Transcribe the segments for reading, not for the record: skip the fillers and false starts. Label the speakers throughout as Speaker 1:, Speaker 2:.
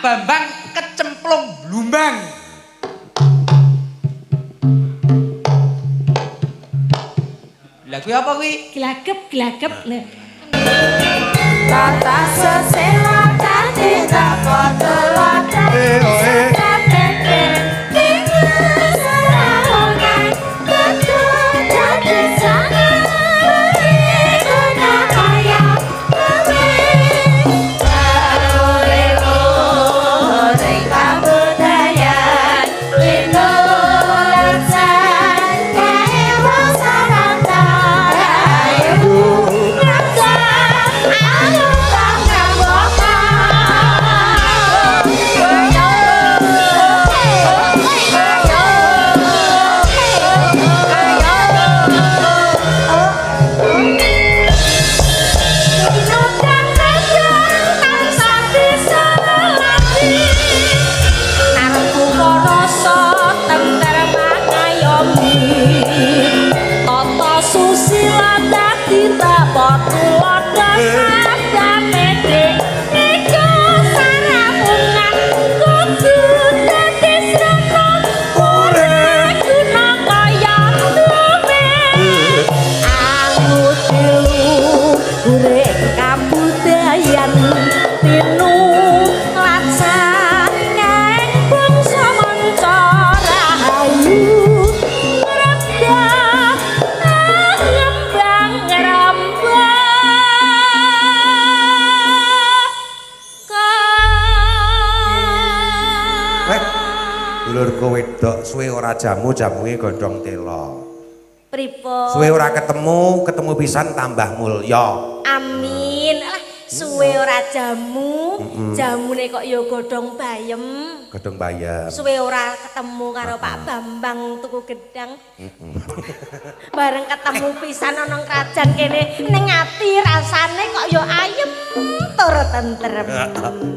Speaker 1: Bambang kecemplung blumbang. Lah kuwi apa kuwi?
Speaker 2: Glagep lho.
Speaker 3: Tata sesela tadi tak kotor
Speaker 4: Dulurku wedok suwe ora jamu-jamunge gondhong tela.
Speaker 2: Pripun?
Speaker 4: Suwe ora ketemu pisan tambah mulya.
Speaker 2: Amin. Alah, suwe ora jamu, jamune kok ya godhong bayem.
Speaker 4: Godhong bayem.
Speaker 2: Suwe ora ketemu karo Pak Bambang tuku gedang. Bareng ketemu pisan ana krajan kene ning ati rasane kok ya ayem tur tentrem.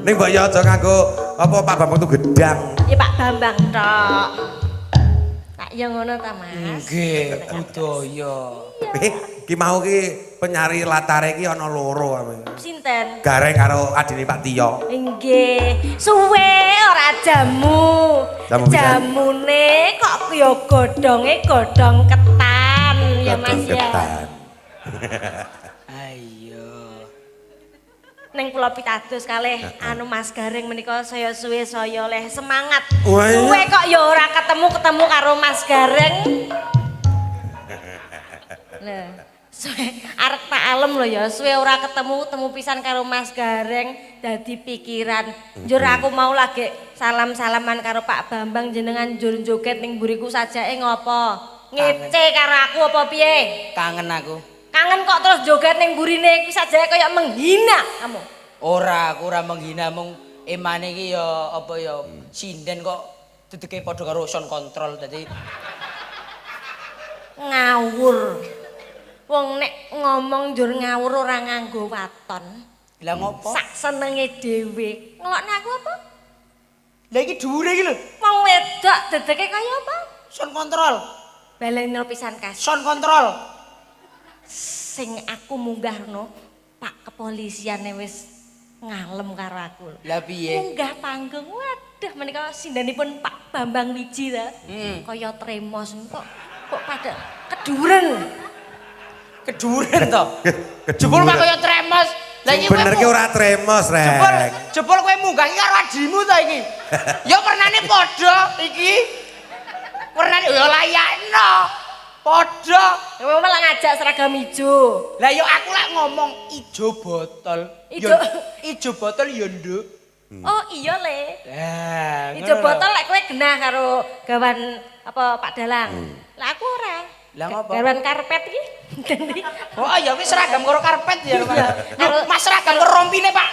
Speaker 4: Ning mbok ya aja nganggo apa Pak Bambang tuku gedang.
Speaker 2: Ya Pak Bambang tok. Tak ya ngono ta, Mas.
Speaker 1: Nggih, budaya.
Speaker 4: Ki mau ki penyari latare ki ana loro ame.
Speaker 2: Sinten?
Speaker 4: Gareng karo adine Pak Tio.
Speaker 2: Nggih, suwe ora jamu.
Speaker 4: Jamu pisan.
Speaker 2: Jamune kok ya godhonge godhong ketan ya Mas ya.
Speaker 4: Ketan.
Speaker 1: Ayo.
Speaker 2: Ning kula pitados kalih anu Mas Gareng menika saya suwe saya oleh semangat.
Speaker 4: Wah, iya.
Speaker 2: Suwe kok ya ora ketemu karo Mas Gareng. Lho, suwe arep tak alem lho ya, suwe ora ketemu pisan karo Mas Gareng dadi pikiran. Njur aku mau lagi salam-salaman karo Pak Bambang jenengan njur joget ning mburiku sajake ngopo? Ngece karo aku apa piye?
Speaker 1: Kangen aku.
Speaker 2: Kangen kok terus joget ning burine iki sajake kaya menghina kamu.
Speaker 1: Ora, aku ora menghina mung emane iki ya apa ya sinden kok dudeke padha karo sound control dadi
Speaker 2: Ngawur. Wong nek ngomong njur ngawur ora nganggo waton.
Speaker 1: Lah ngopo?
Speaker 2: Sak senenge dhewe. Ngelokne aku apa?
Speaker 1: Lah iki dhuwure iki lho.
Speaker 2: Wong wedok dedeke kaya apa?
Speaker 1: Sound control.
Speaker 2: Baleni pisan kas.
Speaker 1: Sound control.
Speaker 2: Sing aku munggahno Pak kepolisiane wis ngalem karo aku.
Speaker 1: Lah piye?
Speaker 2: Munggah panggung. Waduh menika sindanipun Pak Bambang Wiji ta.
Speaker 1: Hmm.
Speaker 2: Kaya tremos kok pada keduren.
Speaker 1: Keduren to. Jebul kok kaya tremos. Lah iki
Speaker 4: Bener ki ora tremos, Rek.
Speaker 1: Jebul kowe munggah iki karo adimu ta iki. Ya warnane padha iki. Warnane ya layakno. Padha.
Speaker 2: Kowe malah ngajak seragam ijo.
Speaker 1: Lah ya aku lak ngomong ijo botol. Ijo botol ya nduk.
Speaker 2: Oh iya le.
Speaker 1: Lah,
Speaker 2: Ijo botol lek kowe genah karo gawan apa Pak Dalang. Lah aku ora.
Speaker 1: Lah ngopo?
Speaker 2: Gawan karpet iki.
Speaker 1: Oh ya wis seragam karo karpet ya.
Speaker 2: Karo-
Speaker 1: Mas seragam karo rompine, Pak.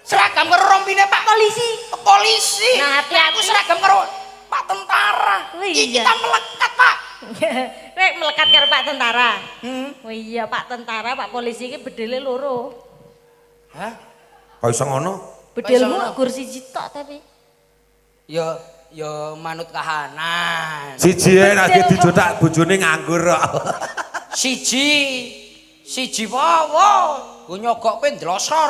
Speaker 1: Seragam karo rompine, Pak.
Speaker 2: Polisi.
Speaker 1: Polisi.
Speaker 2: Nah, hati-hati.
Speaker 1: Aku seragam karo Pak tentara.
Speaker 2: Oh,
Speaker 1: Iki
Speaker 2: iya.
Speaker 1: kita melekat, Pak.
Speaker 2: Kowe melekat karo Pak Tentara.
Speaker 1: Hmm.
Speaker 2: Oh iya Pak Tentara, Pak Polisi iki bedele loro.
Speaker 1: Hah?
Speaker 4: Kok iso ngono?
Speaker 2: Bedelmu
Speaker 1: Kok iso
Speaker 2: kursi jitok tapi.
Speaker 1: Ya manut kahanan.
Speaker 4: Siji ae nek dijodak bojone nganggur kok.
Speaker 1: Siji wae. Ku nyogok kowe ndlosor.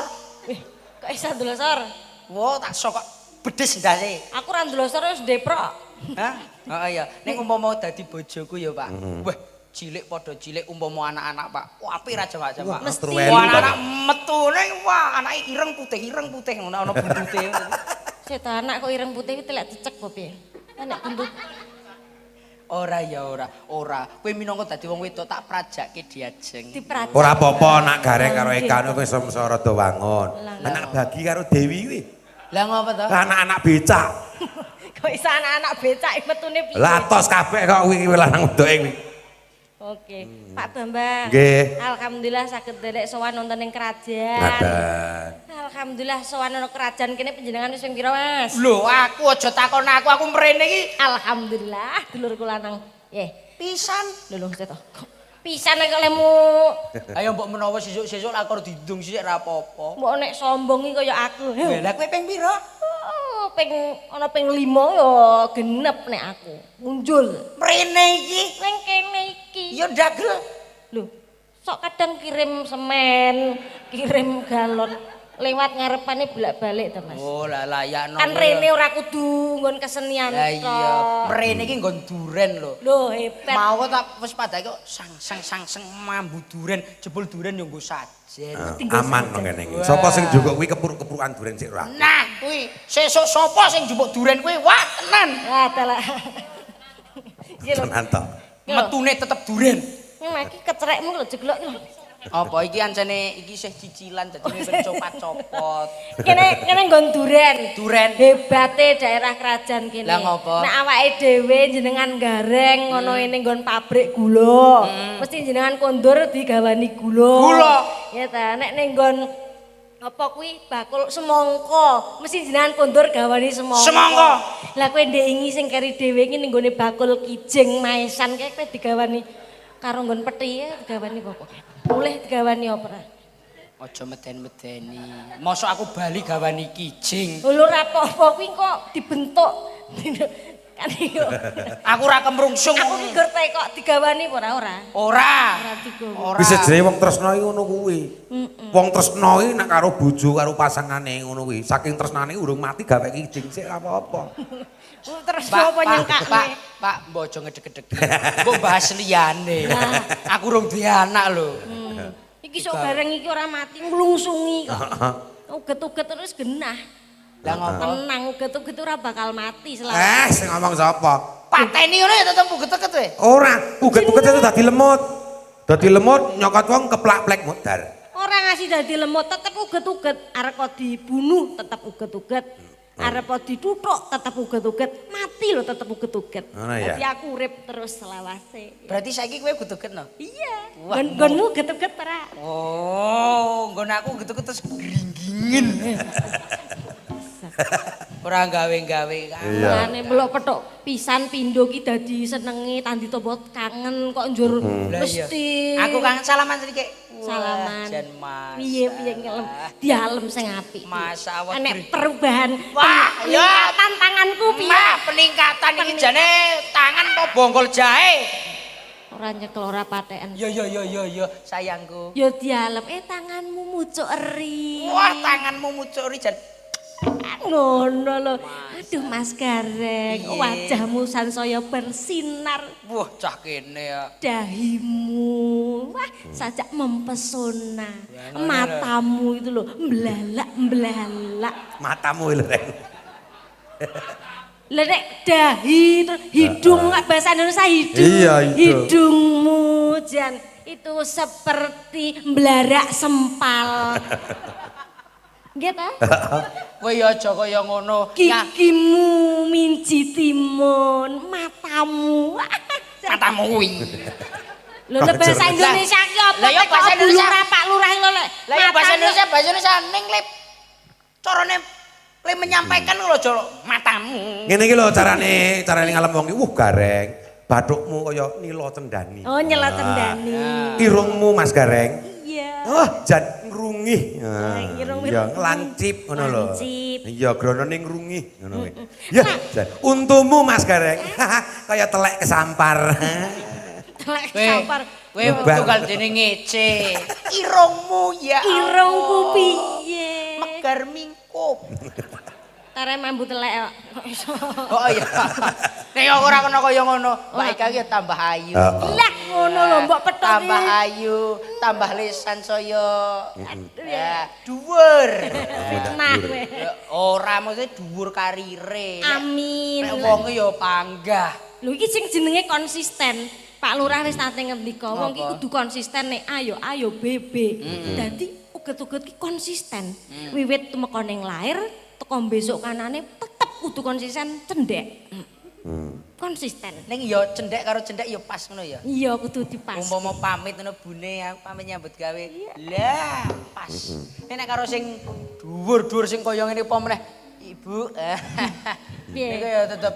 Speaker 2: Kok iso ndlosor?
Speaker 1: Wo tak sok kok bedes ndase.
Speaker 2: Aku ra ndelosor wis deprok.
Speaker 1: Hah? Heeh ya. Ning umpama dadi bojoku ya, Pak. Wah, cilik padha cilik umpama anak-anak, Pak. Wah, apik ra jawab-jawab.
Speaker 2: Mesti.
Speaker 1: Wah, anak-anak metune wah, anake ireng putih ngono ana buntute.
Speaker 2: Setan anak kok ireng putih iki telek dicek apa piye? Anak buntut.
Speaker 1: Ora ya ora. Kowe minangka dadi wong wedok tak prajakke diajeng.
Speaker 2: Diprajak.
Speaker 4: Ora apa-apa nak gareng karo Eka wis samsara rada wangun. Anak bagi karo Dewi kuwi.
Speaker 1: Lah ngopo to?
Speaker 4: Anak-anak becak.
Speaker 2: Kok iso anak-anak becak metune piye?
Speaker 4: Latos kabeh kok kuwi lanang wedoke kuwi.
Speaker 2: Oke, Pak Bambang.
Speaker 4: Nggih.
Speaker 2: Alhamdulillah saged nderek sowan wonten ing kerajaan.
Speaker 4: Ngaten.
Speaker 2: Alhamdulillah sowan ana kerajaan kene panjenengan wis ping pira, Mas?
Speaker 1: Lho, aku aja takon aku mrene iki.
Speaker 2: Alhamdulillah dulurku lanang. Nggih.
Speaker 1: Pisan.
Speaker 2: Lho to. Pisan nek lemu.
Speaker 1: Ayo mbok menawa sesuk lakor didung sik ra apa-apa.
Speaker 2: Mbok nek sombong iki kaya aku.
Speaker 1: Lah kowe ping pira?
Speaker 2: Oh, ana ping 5 ya genep nek aku. Munjul.
Speaker 1: Mrene iki.
Speaker 2: Ning kene iki.
Speaker 1: Ya ndagel.
Speaker 2: Lho, sok kadang kirim semen, kirim galon lewat ngarepane bolak-balik to, Mas.
Speaker 1: Oh, lah layakno.
Speaker 2: Kan rene ora kudu nggon kesenian
Speaker 1: Lah iya, mrene iki nggon duren lho.
Speaker 2: Lho, hebat.
Speaker 1: Mau kok tak wis padake kok sang mambu duren, jebul duren yo nggo sajen.
Speaker 4: Aman mengene iki. Sapa sing njupuk kuwi kepuruk-kepurukan duren sik ora.
Speaker 1: Nah, kuwi sesuk sapa sing njupuk duren kuwi? Wah, tenan.
Speaker 2: Wah, telek. Iki lho.
Speaker 4: Tenan to.
Speaker 1: Metune tetep duren.
Speaker 2: Iki kecerekmu lho jeglok iki lho.
Speaker 1: Apa iki ancene iki isih cicilan dadi ben copot-copot.
Speaker 2: Kene nggon duren.
Speaker 1: Duren.
Speaker 2: Hebate daerah kerajaan kene.
Speaker 1: Lah ngopo?
Speaker 2: Nek awake dhewe jenengan gareng ngono ini nggon pabrik gula. Mesti jenengan kondur digawani gula.
Speaker 1: Gula.
Speaker 2: Ya ta, nek ning nggon apa kuwi bakul semangka, mesti jenengan kondur gawani semangka.
Speaker 1: Semangka.
Speaker 2: Lah kowe ndek ingi sing keri dhewe iki ning nggone bakul kijing maesan kae kowe digawani karo nggon pethi digawani apa? Mulih digawani apa?
Speaker 1: Aja meden-medeni. Mosok aku bali gawani kijing.
Speaker 2: Lho ora apa-apa kuwi kok dibentuk. Kan iyo.
Speaker 1: Aku ora kemrungsung.
Speaker 2: Aku ki ngerti kok digawani apa ora?
Speaker 1: Ora.
Speaker 2: Digawa.
Speaker 4: Bisa jenenge wong tresno iki ngono kuwi. Wong tresno iki nek karo bojo karo pasangane ngono kuwi, saking tresnane urung mati gawe kijing sik ora apa-apa.
Speaker 2: Terus apa nyangkane?
Speaker 1: Pak, mbok aja ngedeg-gedeg. Mbok bahas liyane. Aku urung duwe anak lho.
Speaker 2: Iki sok bareng iki ora mati nglungsungi kok. Uget-uget terus genah.
Speaker 1: Lah ngopo?
Speaker 2: Tenang uget-uget ora bakal mati selama.
Speaker 4: Sing ngomong sapa?
Speaker 1: Pateni ngono ya tetep uget-uget wae.
Speaker 4: Ora, uget-uget itu dadi lemut. Dadi lemut nyokot wong keplak-plek modar.
Speaker 2: Ora ngasih dadi lemot tetep uget-uget. Arep kok dibunuh tetep uget-uget. Arep kok dituthuk tetep uget-uget. Mati lho tetep uget-uget.
Speaker 4: Ngono ya.
Speaker 2: Dadi aku urip terus selawase.
Speaker 1: Berarti saiki kowe uget-uget no?
Speaker 2: Iya.
Speaker 1: Wah,
Speaker 2: Nggonmu uget-uget ora?
Speaker 1: Oh, nggon aku uget-uget terus gringgingen. Ora gawe-gawe kan.
Speaker 2: Mulane melok petok pisan pindho ki dadi senenge Tandi Topo kangen kok njur mesti.
Speaker 1: Aku kangen salaman sedikit.
Speaker 2: Salaman.
Speaker 1: Jan Mas.
Speaker 2: Piye ngelem dialem sing apik.
Speaker 1: Mas awak.
Speaker 2: Nek perubahan
Speaker 1: Wah, ya
Speaker 2: tantanganku piye?
Speaker 1: Mbak, peningkatan iki jane tangan apa bonggol jahe?
Speaker 2: Ora nyekel ora patekan.
Speaker 1: Yo sayangku.
Speaker 2: Yo dialem tanganmu mucuk eri.
Speaker 1: Wah, tanganmu mucuk ri jan.
Speaker 2: Ngono lho. Aduh Mas Gareng, wajahmu sansaya bersinar.
Speaker 1: Wah, cah kene ya.
Speaker 2: Dahimu, wah sajak mempesona. Matamu itu loh, mbelalak.
Speaker 4: Matamu lho, Reng.
Speaker 2: Lah nek dahi terus hidung nggak bahasa Indonesia hidung.
Speaker 4: Iya, hidung.
Speaker 2: Hidungmu Jan itu seperti mblarak sempal. Nggih ta?
Speaker 1: Kowe ya aja kaya ngono.
Speaker 2: Gigimu minci timun, matamu.
Speaker 1: Matamu kuwi.
Speaker 2: Lho nek bahasa Indonesia ki apa?
Speaker 1: Lah ya bahasa Indonesia
Speaker 2: Pak Lurah lho lek.
Speaker 1: Lah ya bahasa Indonesia ning lip carane le menyampaikan lho aja matamu.
Speaker 4: Ngene iki lho carane ngalem wong iki. Gareng. Bathukmu kaya Nila Cendani.
Speaker 2: Oh nyela cendani.
Speaker 4: Irungmu Mas Gareng.
Speaker 2: Iya.
Speaker 4: Wah, jan ngrungih.
Speaker 2: irung
Speaker 4: Iya, nglancip ngono lho.
Speaker 2: Lancip.
Speaker 4: Iya, gronone ngrungih ngono kuwi. Ya, jan untumu Mas Gareng. Kaya telek kesampar.
Speaker 2: Telek sampar.
Speaker 1: Kowe tunggal dene ngece. Irungmu ya.
Speaker 2: Irungku piye?
Speaker 1: Megar mingkup.
Speaker 2: Tere mambu telek kok iso.
Speaker 1: Oh iya. Nek ora kena kaya ngono, Mbak Ika ki tambah ayu.
Speaker 2: Lah ngono lho mbok petok
Speaker 1: Tambah ayu, tambah lisan saya. Ya, dhuwur.
Speaker 2: Fitnah kowe.
Speaker 1: Ora mesti dhuwur karire.
Speaker 2: Amin.
Speaker 1: Nek wonge ya panggah.
Speaker 2: Lho iki sing jenenge konsisten. Pak Lurah wis nate ngendika, wong iki kudu konsisten nek ayo bebe. Dadi uget-uget ki konsisten. Wiwit tumeka ning lair, teko besok kanane tetep kudu konsisten cendhek. Konsisten.
Speaker 1: Ning ya cendhek karo cendhek ya pas ngono ya.
Speaker 2: Iya kudu dipas.
Speaker 1: Umpama pamit ngono bune aku pamit nyambut gawe. Lah, pas. Nek karo sing dhuwur-dhuwur sing kaya ngene apa meneh, Ibu.
Speaker 2: Piye?
Speaker 1: Niku ya tetep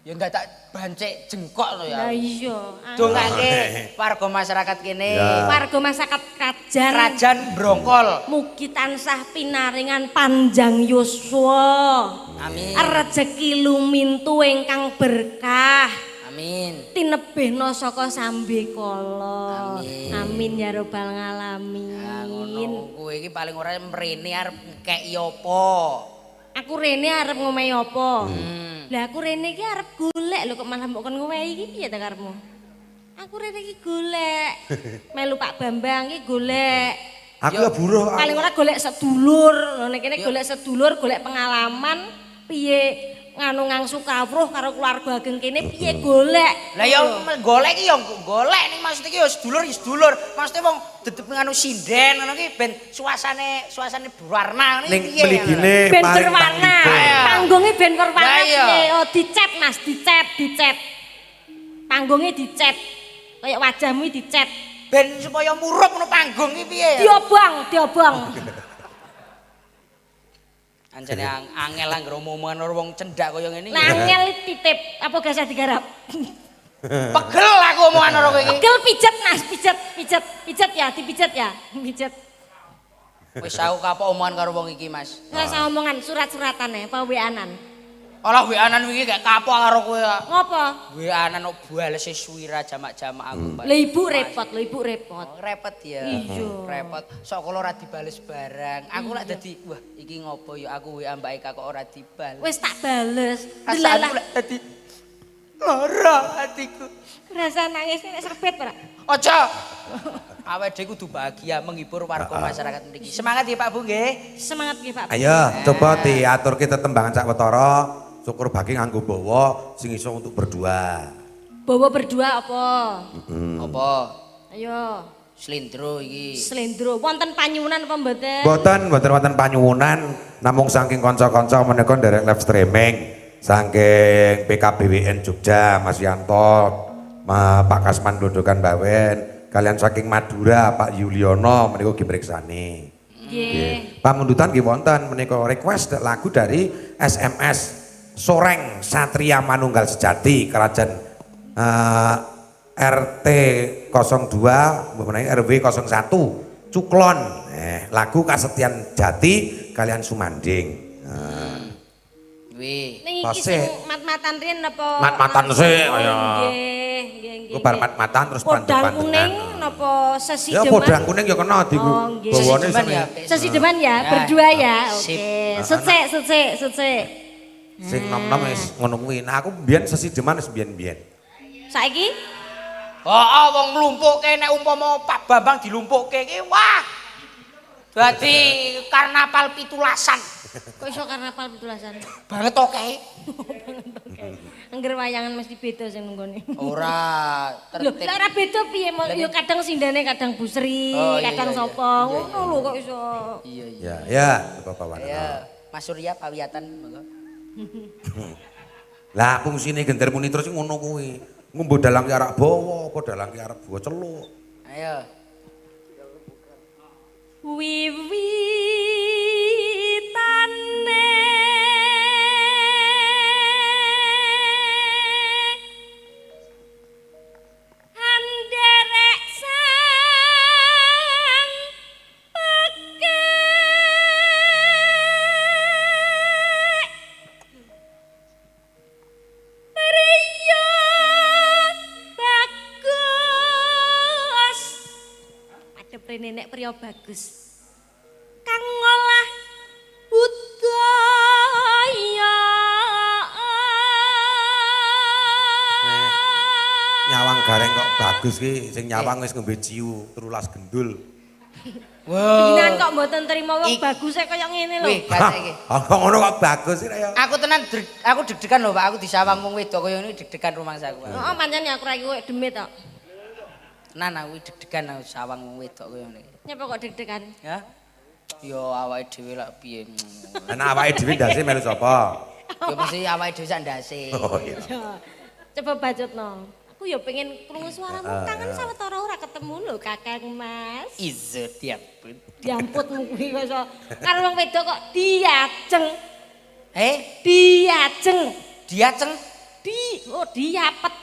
Speaker 1: ya ndak tak bancik jengkok lho ya.
Speaker 2: Lah iya.
Speaker 1: Dongake warga masyarakat kene.
Speaker 2: Warga masyarakat Krajan.
Speaker 1: Krajan Brongkol.
Speaker 2: Mugi tansah pinaringan panjang yuswa.
Speaker 1: Amin.
Speaker 2: Rezeki lumintu ingkang berkah.
Speaker 1: Amin.
Speaker 2: Tinebehna saka sambe kala.
Speaker 1: Amin.
Speaker 2: Amin ya robbal ngalamin.
Speaker 1: Nah, ngono kowe iki paling ora mrene arep keki apa?
Speaker 2: Aku rene arep ngomehi apa? Lah aku rene iki arep golek lho kok malah mbok kon ngomehi iki piye ta karepmu? Aku rene iki golek. Melu Pak Bambang iki golek.
Speaker 4: Aku ya buruh.
Speaker 2: Paling ora golek sedulur. Lho nek kene golek sedulur, golek pengalaman piye nganu ngangsu kawruh karo keluarga ageng kene piye golek.
Speaker 1: Lah ya golek iki ya golek ning maksud iki ya sedulur ya sedulur. Maksudnya wong dedep nganu sinden ngono ki ben suasane berwarna ngene
Speaker 4: Ning
Speaker 1: piye.
Speaker 4: mligine
Speaker 2: Ben
Speaker 4: paring
Speaker 2: berwarna.
Speaker 4: tangiku.
Speaker 2: Panggungnya ben berwarna
Speaker 1: Lah iya.
Speaker 2: piye? Oh dicet Mas, dicet. Panggungnya dicet. Kayak wajahmu dicet.
Speaker 1: Ben supaya murup ngono panggung iki piye.
Speaker 2: Diobong.
Speaker 1: Anjane angel anggere omongan karo wong cendak kaya ngene.
Speaker 2: Nah, angel titip apa gak digarap?
Speaker 1: Pegel aku omongan karo kowe iki.
Speaker 2: Pegel pijet Mas, pijet ya, dipijet ya. Pijet.
Speaker 1: Wis aku kapok omongan karo wong iki, Mas.
Speaker 2: Ora usah omongan surat-suratan apa WA-an.
Speaker 1: Alah WA-an iki gak kapok karo kowe.
Speaker 2: Ngopo?
Speaker 1: WA-an kok bales suwira jamak-jamak aku, Mbak.
Speaker 2: Lah ibu repot.
Speaker 1: Repot ya.
Speaker 2: Iya.
Speaker 1: Repot. Sok kala ora dibales barang. Aku lak dadi wah iki ngopo ya aku WA Mbak Eka kok ora dibales.
Speaker 2: Wis tak bales.
Speaker 1: Rasaku lak dadi lara hatiku.
Speaker 2: Rasa nangis nek serbet ora?
Speaker 1: Aja. Awake dhewe kudu bahagia menghibur warga masyarakat mriki. Semangat ya Pak Bu nggih.
Speaker 2: Semangat nggih Pak.
Speaker 4: Ayo coba diaturke tetembangan sakwetara, syukur bagi nganggo bawa sing iso untuk berdua.
Speaker 2: Bawa berdua apa?
Speaker 1: Apa?
Speaker 2: Ayo.
Speaker 1: Slendro iki.
Speaker 2: Slendro. Wonten panyuwunan apa mboten?
Speaker 4: Boten wonten panyuwunan namung saking kanca-kanca menika nderek live streaming saking PKBWN Jogja Mas Yanto, Pak Kasman Dodokan Bawen, kalian saking Madura Pak Yuliono menika gimriksani.
Speaker 2: Nggih.
Speaker 4: Pamundutan nggih wonten menika request lagu dari SMS Soreng Satria Manunggal Sejati Kerajaan RT 02 RW 01 Cuklon. Lagu Kasetyan Jati kalian Sumanding.
Speaker 1: Wih.
Speaker 2: Ning iki
Speaker 4: Pase.
Speaker 2: sing mat-matan riyen apa?
Speaker 4: Mat-matan sih, kaya.
Speaker 2: Nggih.
Speaker 4: Ku bar mat-matan terus
Speaker 2: Podang
Speaker 4: bantu-bantuan.
Speaker 2: kuning napa sesi
Speaker 4: Ya
Speaker 2: deman?
Speaker 4: podang kuning ya kena di
Speaker 2: Oh, nggih.
Speaker 4: bawane
Speaker 1: Sesideman
Speaker 4: sing
Speaker 1: ya.
Speaker 2: Sesi deman ya,
Speaker 1: Ya.
Speaker 2: berdua ya.
Speaker 1: Sip.
Speaker 2: Oke. Setsik.
Speaker 4: sing nom-nom wis ngono kuwi. Nah aku mbiyen sesi deman wis mbiyen-mbiyen.
Speaker 2: Saiki
Speaker 1: Heeh, wong nglumpukke nek umpama Pak Bambang dilumpukke iki wah. Dadi karnaval pitulasan.
Speaker 2: kok iso karnaval pitulasan?
Speaker 1: Banget oke.
Speaker 2: Angger wayangan mesti beda sing nunggone.
Speaker 1: Ora
Speaker 2: Lho,
Speaker 1: tertib.
Speaker 2: lek ora beda piye? Ya kadang sindane, kadang busri,
Speaker 1: Oh, iya,
Speaker 2: kadang
Speaker 1: iya,
Speaker 2: sapa.
Speaker 1: iya.
Speaker 2: Ngono lho kok iso.
Speaker 1: Iya iya.
Speaker 4: Ya, Bapak Wana.
Speaker 1: Ya, Mas Surya pawiatan monggo.
Speaker 4: Lah fungsine genter muni terus ngono kuwi. Ngombo dalang ki arak bawa, apa dalang ki arep bawa celuk.
Speaker 1: Ayo.
Speaker 2: Wiwitane anderek sang pekek priya bagus adep rene nek priya bagus kang ngolah budaya
Speaker 4: Bagus ki sing nyawang wis ngombe ciu 13 gendul.
Speaker 2: Jenengan kok mboten trima wong baguse kaya ngene lho.
Speaker 1: Wih, gak iki.
Speaker 4: Kok ngono kok bagus sih ya.
Speaker 1: Aku tenan aku deg-degan lho, Pak. Aku disawang wong wedok kaya ngene deg-degan rumangsaku.
Speaker 2: Heeh, pancen aku ra iki kowe demit kok.
Speaker 1: Tenan aku deg-degan aku sawang wong wedok kaya ngene.
Speaker 2: Nyapa kok deg-degan?
Speaker 1: Ya. Yo awake dhewe lak piye.
Speaker 4: Ana awake dhewe ndase melu sapa?
Speaker 1: Yo mesti awake dhewe sak ndase.
Speaker 4: Oh iya.
Speaker 2: Coba bacotno. Aku ya pengen krungu suaramu kangen sawetara ora ketemu lho Kakang Mas.
Speaker 1: Izo diampun.
Speaker 2: Diamputmu kuwi kok iso karo wong wedok kok diajeng.
Speaker 1: Diajeng.
Speaker 2: Diapet.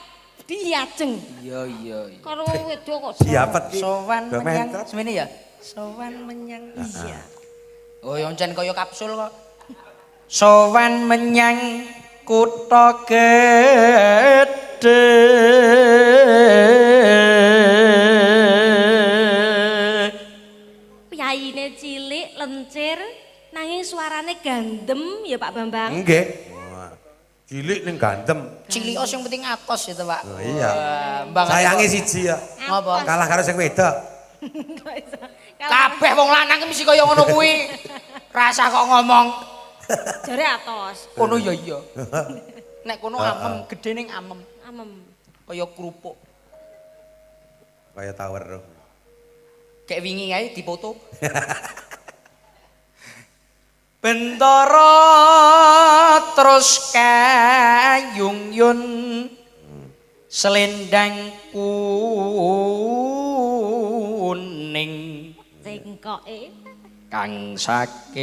Speaker 2: Diajeng.
Speaker 1: Iya.
Speaker 2: Karo wong wedok kok
Speaker 4: Diapet ki.
Speaker 1: Sowan
Speaker 4: Do
Speaker 1: menyang
Speaker 4: metret.
Speaker 1: semene ya. Sowan menyang iya. Oh, yoncen kaya kapsul kok. Sowan menyang kutha gedhe.
Speaker 2: Pyaine cilik, lencir, nanging suarane gandem ya Pak Bambang.
Speaker 4: Nggih. Wah, cilik ning gandem.
Speaker 1: Cilik sing penting atos itu, Pak.
Speaker 4: Oh, iya.
Speaker 1: Mbang
Speaker 4: Sayange siji ya.
Speaker 1: Apa?
Speaker 4: Kalah karo sing wedok.
Speaker 2: Kok iso?
Speaker 1: Kabeh wong lanang mesti kaya ngono kuwi. Rasa kok ngomong.
Speaker 2: Jare atos.
Speaker 1: Kono ya iya. Nek kono amem, gedhe ning amem.
Speaker 2: Amem.
Speaker 1: Kaya krupuk.
Speaker 4: Kaya tower.
Speaker 1: Kayak wingi ae dipoto. Bentara terus kayung-yun selendang kuning
Speaker 2: Cengkoke.
Speaker 1: kang saking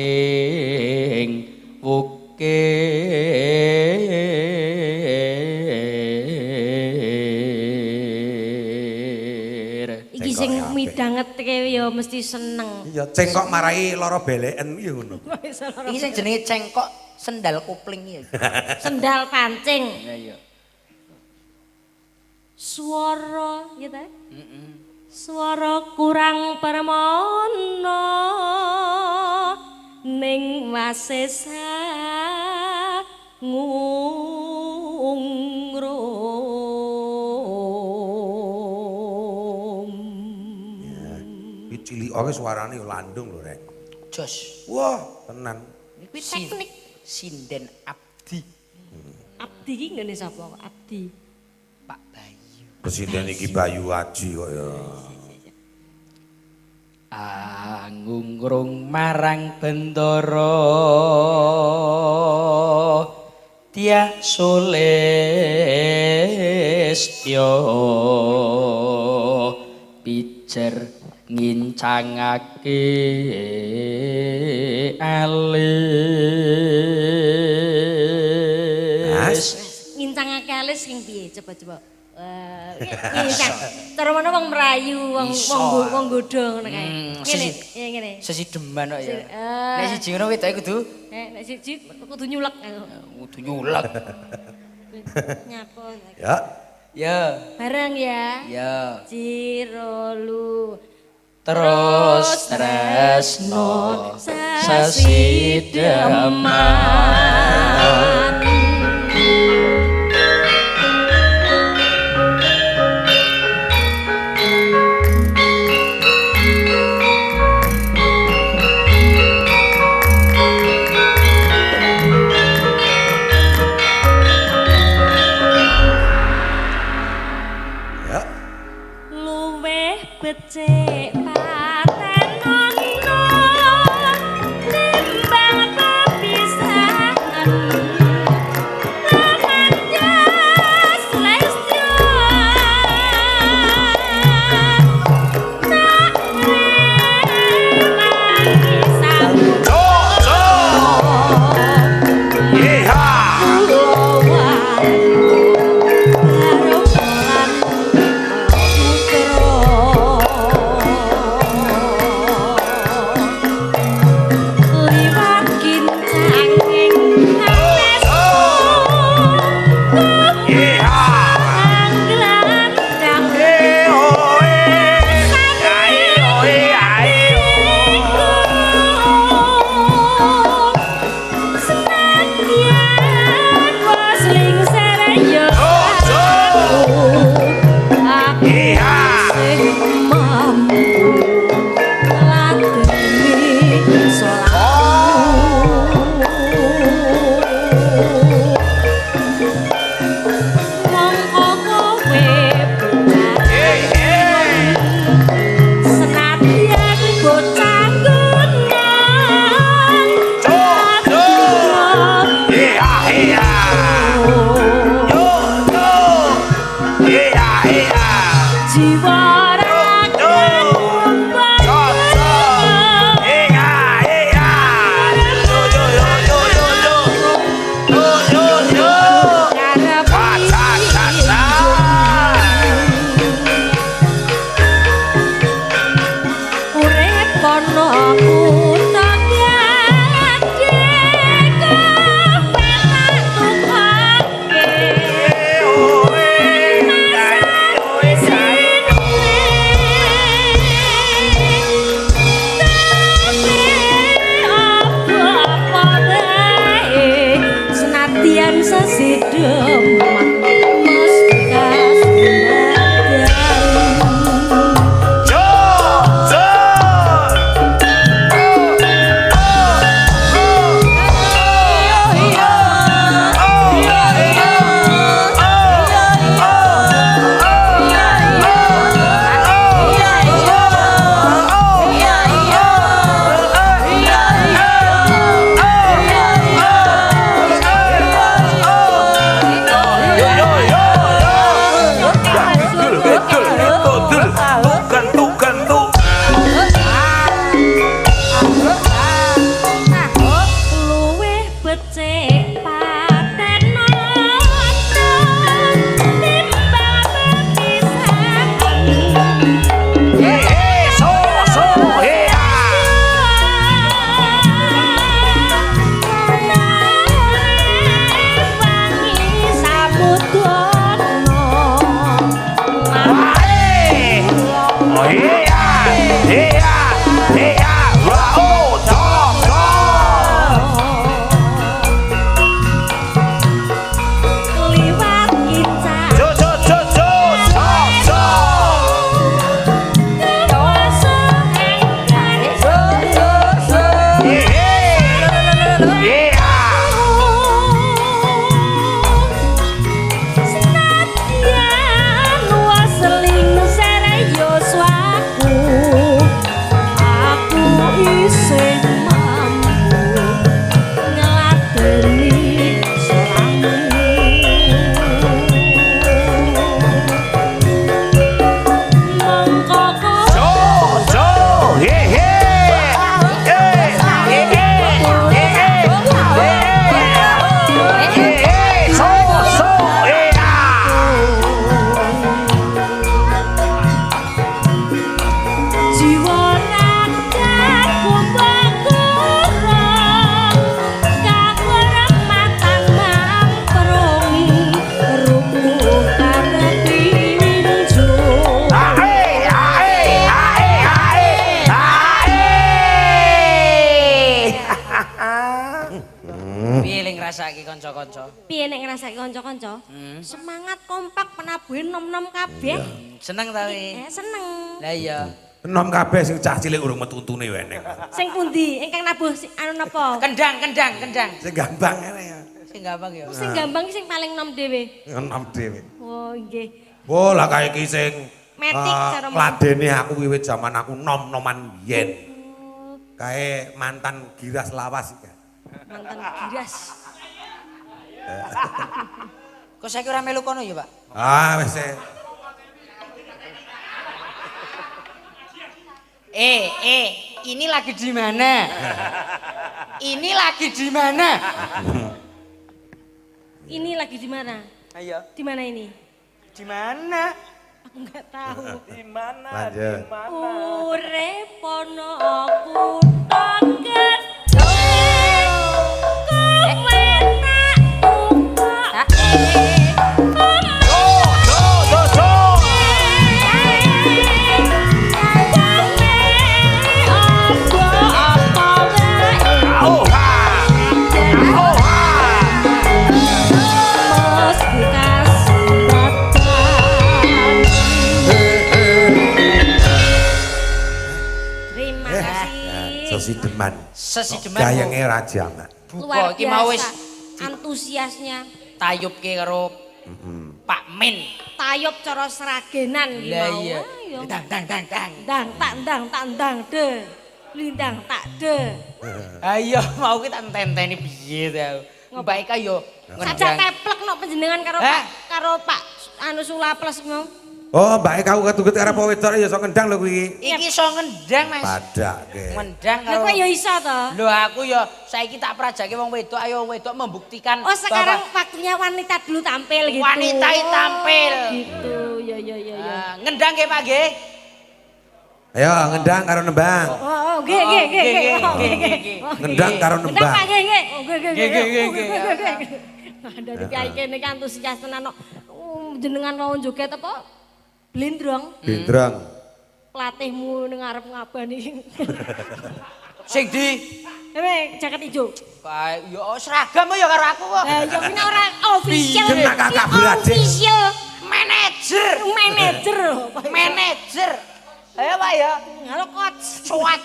Speaker 1: wukir.
Speaker 2: Iki sing midangetke ya mesti seneng.
Speaker 4: Iya, cengkok marai lara beleken iki ngono.
Speaker 1: Iki sing jenenge cengkok sendal kopling ya.
Speaker 2: Sendal pancing.
Speaker 1: Iya.
Speaker 2: Swara ya ta? Swara kurang permono ning wasesa ngungrum.
Speaker 4: Iki cilikoke suarane landung lho, Rek.
Speaker 1: Jos.
Speaker 4: Wah, tenan.
Speaker 2: Kuwi teknik.
Speaker 1: Sinden Abdi.
Speaker 2: Abdi iki ngene sapa kok Abdi?
Speaker 1: Pak Bayu.
Speaker 4: Presiden iki Bayu Aji kok ya.
Speaker 1: Angungkrung marang bendara Tia Sulistya pijer ngincangake alis.
Speaker 2: Ngincangake alis sing piye coba-coba. Ngincang. Cara mana wong merayu, wong godho ngono kae. Ngene, ya ngene.
Speaker 1: Sesi deman kok ya.
Speaker 2: Eh.
Speaker 1: Nek siji ngono wetoke kudu
Speaker 2: Nek siji kudu nyulek.
Speaker 1: kudu nyulek.
Speaker 2: Nyapa.
Speaker 4: Ya.
Speaker 1: Ya,
Speaker 2: Bareng ya.
Speaker 1: ya.
Speaker 2: Cirolu.
Speaker 1: Terus tresno sasideman.
Speaker 4: Ya.
Speaker 2: Luweh becik paten ana nimbang pepisah dan sesideman mas bekas badan. Luwih becik paten noto timbang pisan. Wangi samudana. Liwat kicak kuasa senadyan waseling sereyo swaku aku isih mampu ngeladeni selangmu mongko jiwa rakyat kumbang-kurang kakurang matang mamprong rupuh karepi winjo.
Speaker 1: Piye ling ngrasake kanca-kanca?
Speaker 2: Piye nek ngrasake kanca-kanca? Semangat kompak penabuhe nom-nom kabeh.
Speaker 1: Seneng ta kowe?
Speaker 2: Seneng.
Speaker 1: Lah iya.
Speaker 4: Enom kabeh sing cah cilik urung metu untune weneng.
Speaker 2: Sing pundi? Ingkang nabuh anu napa?
Speaker 1: Kendang.
Speaker 4: Sing gampang ngene ya.
Speaker 1: Sing gampang ya.
Speaker 2: Sing gampang ki sing paling nom dhewe.
Speaker 4: Enom dhewe.
Speaker 2: Oh nggih.
Speaker 4: Oh lah kae iki sing
Speaker 2: Metik cara
Speaker 4: ngladeni aku wiwit zaman aku nom-noman biyen. Kae mantan giras lawas iki.
Speaker 2: mantan giras.
Speaker 1: Kok saiki ora melu kono ya, Pak?
Speaker 4: Ah wis.
Speaker 1: Ini lagi di mana? Ini lagi di mana?
Speaker 2: Ini lagi di mana?
Speaker 1: Ayo.
Speaker 2: Di mana ini?
Speaker 1: Di mana?
Speaker 2: Aku nggak tahu.
Speaker 1: Di mana?
Speaker 4: Lanjut.
Speaker 2: Urip ana kutha gedhe. Kowe tak tukoke.
Speaker 4: Sesideman.
Speaker 1: Sesideman.
Speaker 4: Gayenge raja, Mak.
Speaker 2: Luar
Speaker 1: Buka iki mau wis
Speaker 2: biasa antusiasnya.
Speaker 1: tayubke karo Pak Min.
Speaker 2: Tayub cara seragenan iki
Speaker 1: Lah
Speaker 2: mau.
Speaker 1: iya.
Speaker 2: Ayo.
Speaker 1: Dang.
Speaker 2: Dang de. Lindang tak de.
Speaker 1: Ayo mau kita tenteni piye ta. Mbak Ika yo
Speaker 2: Sajak teplek no panjenengan karo
Speaker 1: Hah?
Speaker 2: karo Pak anu Sulaples mau.
Speaker 4: Oh, mbake kau ketuget karo apa wedok ya iso ngendang lho kuwi.
Speaker 1: Iki iso ngendang, Mas.
Speaker 4: Padake.
Speaker 1: Ngendang
Speaker 2: Lah
Speaker 1: karo.
Speaker 2: kok ya iso to?
Speaker 1: Lho aku yo saiki tak prajake wong wedok, ayo wedok membuktikan
Speaker 2: Oh sekarang
Speaker 1: bahwa
Speaker 2: waktunya wanita dulu tampil gitu.
Speaker 1: wanita tampil.
Speaker 2: Gitu. Ya.
Speaker 1: Ngendang nggih Pak nggih.
Speaker 4: Ayo ngendang karo nembang.
Speaker 2: Oh, nggih.
Speaker 4: Ngendang karo
Speaker 2: Ngendang
Speaker 4: nembang.
Speaker 2: Pak nggih. Oh,
Speaker 1: Nggih.
Speaker 2: Dari kiai kene kan antusias tenan kok. Jenengan mau joget apa? Blindrong.
Speaker 4: Bindrang.
Speaker 2: Pelatihmu ning arep ngabani.
Speaker 1: Sing di
Speaker 2: jaket ijo.
Speaker 1: Baik, yo seragam ya karo aku kok.
Speaker 2: Lah yo kene ora official.
Speaker 4: Kena kakak beradik.
Speaker 2: Official
Speaker 1: Manajer. Manajer. Ayo Pak ya.
Speaker 2: Halo coach.
Speaker 1: Cuac.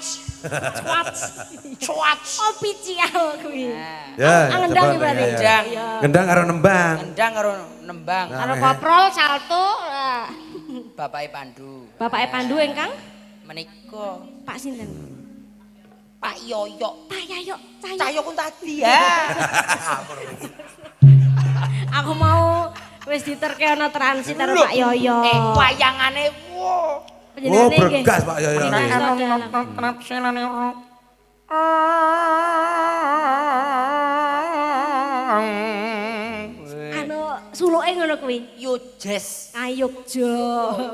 Speaker 2: Official kuwi.
Speaker 4: Ya,
Speaker 2: Ngendang
Speaker 4: coba,
Speaker 2: berarti.
Speaker 4: ya,
Speaker 1: ya.
Speaker 2: Iya.
Speaker 4: Gendang karo nembang.
Speaker 1: Ngendang karo nembang.
Speaker 2: Karo koprol salto.
Speaker 1: Bapake Pandu.
Speaker 2: Bapake Pandu engkang
Speaker 1: Menika
Speaker 2: Pak sinten?
Speaker 1: Pak Yoyok.
Speaker 2: Pak Yayo.
Speaker 1: Cahyo kun tadi ya.
Speaker 2: Aku mau wis diterke ana transit karo
Speaker 1: Loh,
Speaker 2: Pak Yoyo.
Speaker 1: Wayangane wow.
Speaker 4: Oh, bergas Pak Yoyo.
Speaker 2: Anu suluke ngono kuwi.
Speaker 1: Yujes.
Speaker 2: Ayogja.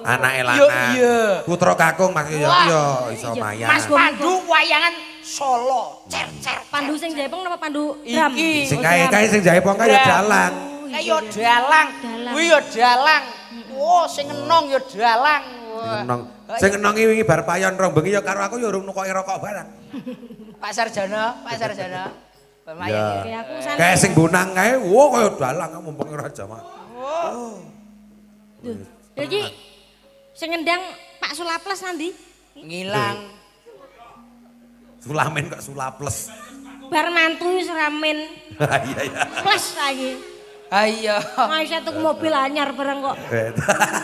Speaker 4: Anake
Speaker 1: Yo
Speaker 4: lanang.
Speaker 1: iya.
Speaker 4: Putra kakung Mas Yoyo
Speaker 1: Wah.
Speaker 4: yo iso mayan.
Speaker 1: Mas Pandu wayangan Solo. Cer.
Speaker 2: Pandu sing jepong napa Pandu drum?
Speaker 1: Iki.
Speaker 4: Sing kae sing jaipong kae ya dalang.
Speaker 1: Kayak dalang. Kuwi yo dalang. Wo sing enong yo dalang.
Speaker 4: Enong. Sing enongi wingi bar payon rong bengi ya karo aku ya urung nukoki rokok barang.
Speaker 1: Pak Sarjana.
Speaker 4: Ya.
Speaker 2: Kayak aku sana.
Speaker 4: Kayak sing bonang kae, wo kaya dalang mumpung ora jamaah.
Speaker 2: Iki sing ngendang Pak Sulaples nanti.
Speaker 1: Ngilang.
Speaker 4: Sulamen kok sulaples.
Speaker 2: Bar mantu wis ramen.
Speaker 4: Iya.
Speaker 2: Plus lagi.
Speaker 1: Ayo.
Speaker 2: Maisa tuku mobil anyar bareng kok.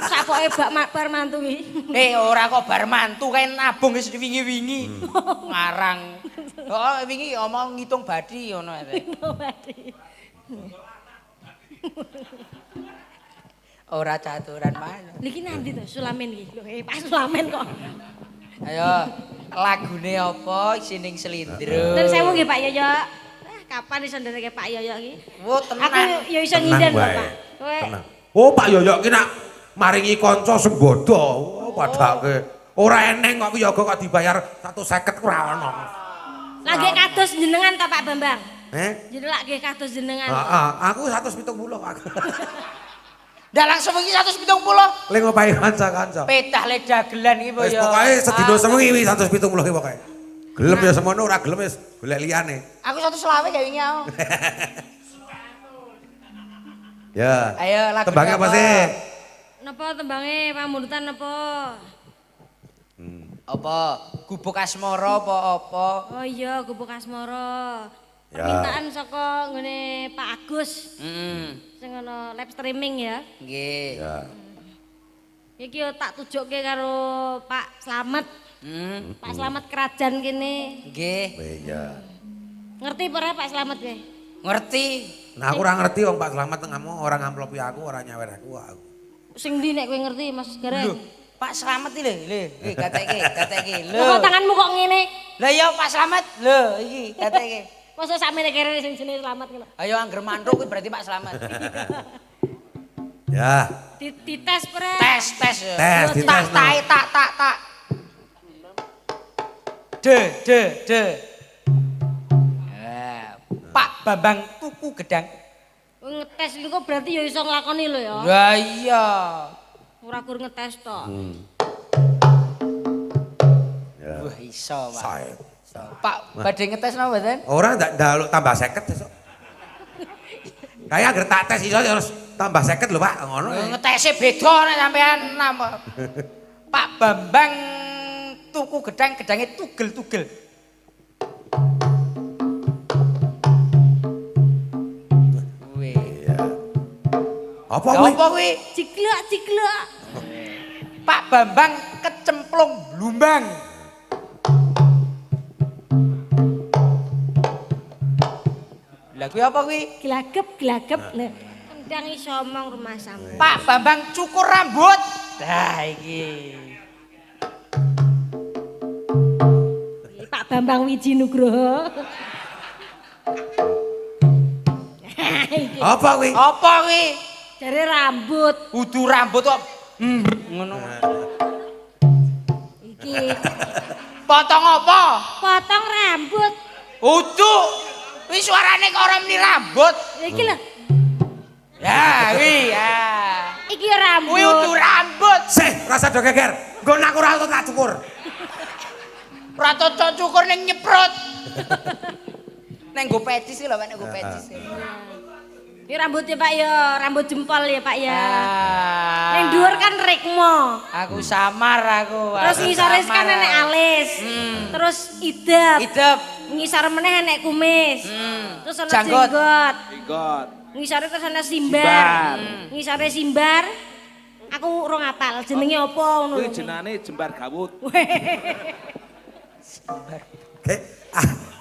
Speaker 2: Sapoke bar mantu iki.
Speaker 1: Ora kok bar mantu kae nabung wis wingi-wingi. Ngarang. Oh, wingi omong ngitung badi ngono ae. Ora caturan mana.
Speaker 2: Niki nanti to Sulamen iki. Lho, Pak Sulamen kok.
Speaker 1: Ayo, lagune apa isining selindro.
Speaker 2: Ten sewu nggih Pak Yoyo. Kapan iso ndereke Pak Yoyo iki?
Speaker 1: Wo
Speaker 2: Aku
Speaker 1: tenan.
Speaker 2: ya iso nyinden kok,
Speaker 4: wae.
Speaker 2: Pak. Kowe
Speaker 4: Tenang. Oh, Pak Yoyo ki nak maringi kanca sembodo. Oh, padake. Ora eneng kok yoga kok dibayar 150 ora ono.
Speaker 2: lagi kados jenengan ta Pak Bambang?
Speaker 4: Jadi
Speaker 2: lagi kados jenengan.
Speaker 4: Aku 170 Pak.
Speaker 1: Dah langsung iki 170.
Speaker 4: Le ngopahi kanca-kanca.
Speaker 1: Petah le dagelan iki
Speaker 4: Wis
Speaker 1: ya.
Speaker 4: pokoke sedina sewengi wis 170 ki pokoke. Gelem ya semono ora gelem wis golek liyane.
Speaker 1: Aku 120 kayak wingi aku.
Speaker 4: Ya.
Speaker 1: Ayo lagu
Speaker 4: Tembangnya apa sih?
Speaker 2: Napa tembange pamundutan napa?
Speaker 1: Apa? Gubuk asmara apa?
Speaker 2: Oh iya, gubuk asmara.
Speaker 4: Ya.
Speaker 2: Permintaan saka nggone Pak Agus.
Speaker 1: Heeh.
Speaker 2: Sing ana live streaming ya.
Speaker 1: Nggih.
Speaker 4: Ya.
Speaker 2: Iki yo tak tujukke karo Pak Slamet. Pak Slamet kerajaan kene.
Speaker 1: Nggih.
Speaker 4: Iya.
Speaker 2: Ngerti apa ora Pak Slamet kowe?
Speaker 1: Ngerti.
Speaker 4: Nah aku ora ngerti wong Pak Slamet ngamu ora ngamplopi aku, ora nyawer aku.
Speaker 2: Sing ndi nek kowe ngerti Mas Gareng?
Speaker 1: Pak Slamet iki lho, kateke.
Speaker 2: Kok tanganmu kok ngene?
Speaker 1: Lah iya Pak Slamet. Lho iki kateke.
Speaker 2: Masa sakmene kere sing jenenge Slamet ngono.
Speaker 1: Ayo angger mantuk kuwi berarti Pak Slamet.
Speaker 4: Ya.
Speaker 2: Dites pre.
Speaker 1: Tes ya.
Speaker 4: Tes, dites, no.
Speaker 1: Tak. De. Pak Bambang tuku gedang.
Speaker 2: Ngetes iku berarti ya iso nglakoni lho ya.
Speaker 1: Lah iya.
Speaker 2: Ora kur ngetes to.
Speaker 4: Ya.
Speaker 1: Wah iso, Pak.
Speaker 4: Sae.
Speaker 1: Pak badhe ngetes napa mboten?
Speaker 4: Ora ndak ndaluk tambah 50 besok. Kayak agar tak tes iso harus tambah 50 lho Pak, ngono.
Speaker 1: Ngetese beda nek sampean napa. Pak Bambang tuku gedang-gedange tugel-tugel.
Speaker 4: Iya. Apa kuwi?
Speaker 1: Apa kuwi?
Speaker 2: Ciklek.
Speaker 1: Pak Bambang kecemplung blumbang. Lah kuwi apa kuwi?
Speaker 2: Glagep. Lho, kendang iso omong rumah sampe.
Speaker 1: Pak Bambang cukur rambut. Nah iki.
Speaker 2: Pak Bambang Wiji Nugroho.
Speaker 4: Apa kuwi?
Speaker 1: Apa kuwi?
Speaker 2: Jare rambut.
Speaker 1: Udu rambut kok ngono.
Speaker 2: Iki
Speaker 1: Potong apa?
Speaker 2: potong rambut.
Speaker 1: Udu. Kuwi suarane kok ora muni rambut.
Speaker 2: Iki lho.
Speaker 1: Ya, kuwi ya.
Speaker 2: Iki ya rambut.
Speaker 1: Kuwi udu rambut.
Speaker 4: Sih, rasa do geger. Nggon aku ora tak cukur.
Speaker 1: Ora cocok cukur ning nyeprot. Nek nggo petis lho, Pak, nek nggo petis.
Speaker 2: Ini rambutnya Pak ya, rambut jempol ya Pak ya. Yang
Speaker 1: Ah.
Speaker 2: dhuwur kan rikmo.
Speaker 1: Aku samar aku.
Speaker 2: Terus ngisore kan enek alis. Terus idep.
Speaker 1: Idep.
Speaker 2: Ngisor meneh enek kumis. Terus ana
Speaker 1: Janggot.
Speaker 2: jenggot.
Speaker 5: Jenggot.
Speaker 2: Ngisore terus ana simbar.
Speaker 5: Simbar.
Speaker 2: Ngisore simbar. Aku urung apal jenenge apa ngono.
Speaker 5: Kuwi jenenge jembar gawut.
Speaker 4: Oke,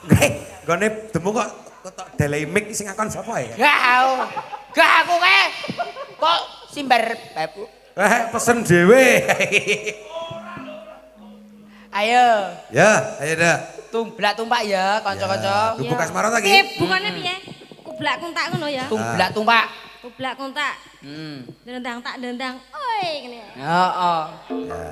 Speaker 4: oke, gone demu kok tok delei mic sing ngakon sapa ya?
Speaker 1: Gak aku kae. Kok simbar babu.
Speaker 4: Pesen dhewe.
Speaker 1: Ayo,
Speaker 4: Ya, ayo dah.
Speaker 1: tumblak tumpak ya kanca-kanca.
Speaker 4: Kubu kasmaran lagi.
Speaker 2: Bungane piye? Kublak kuntak ngono ya.
Speaker 1: Tumblak tumpak.
Speaker 2: Kublak kuntak. Dendang tak dendang. Oi ngene.
Speaker 1: Heeh.
Speaker 4: Ya.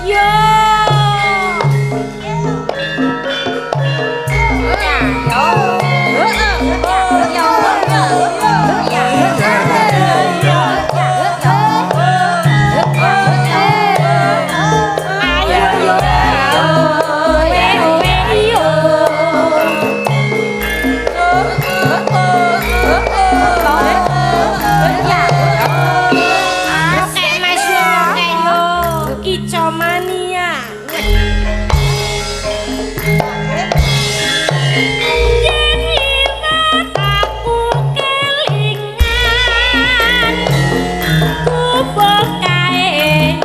Speaker 2: Yo. Kicomania. Yen liwat aku kelingan kubuk kae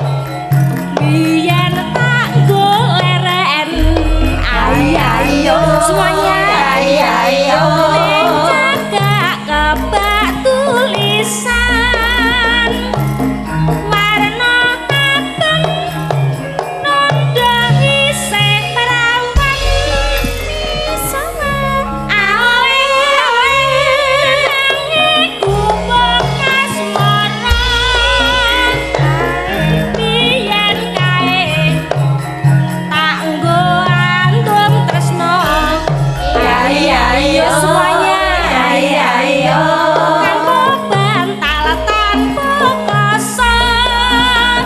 Speaker 2: biyen tak goleren ayo semuanya ayo cagak kebak tulisan warna abang nondo isih perawan sama awe kubuk kasmara biyen kae tak nggo andum tresno ayo semuanya ayo tanpa bantal tanpa kosong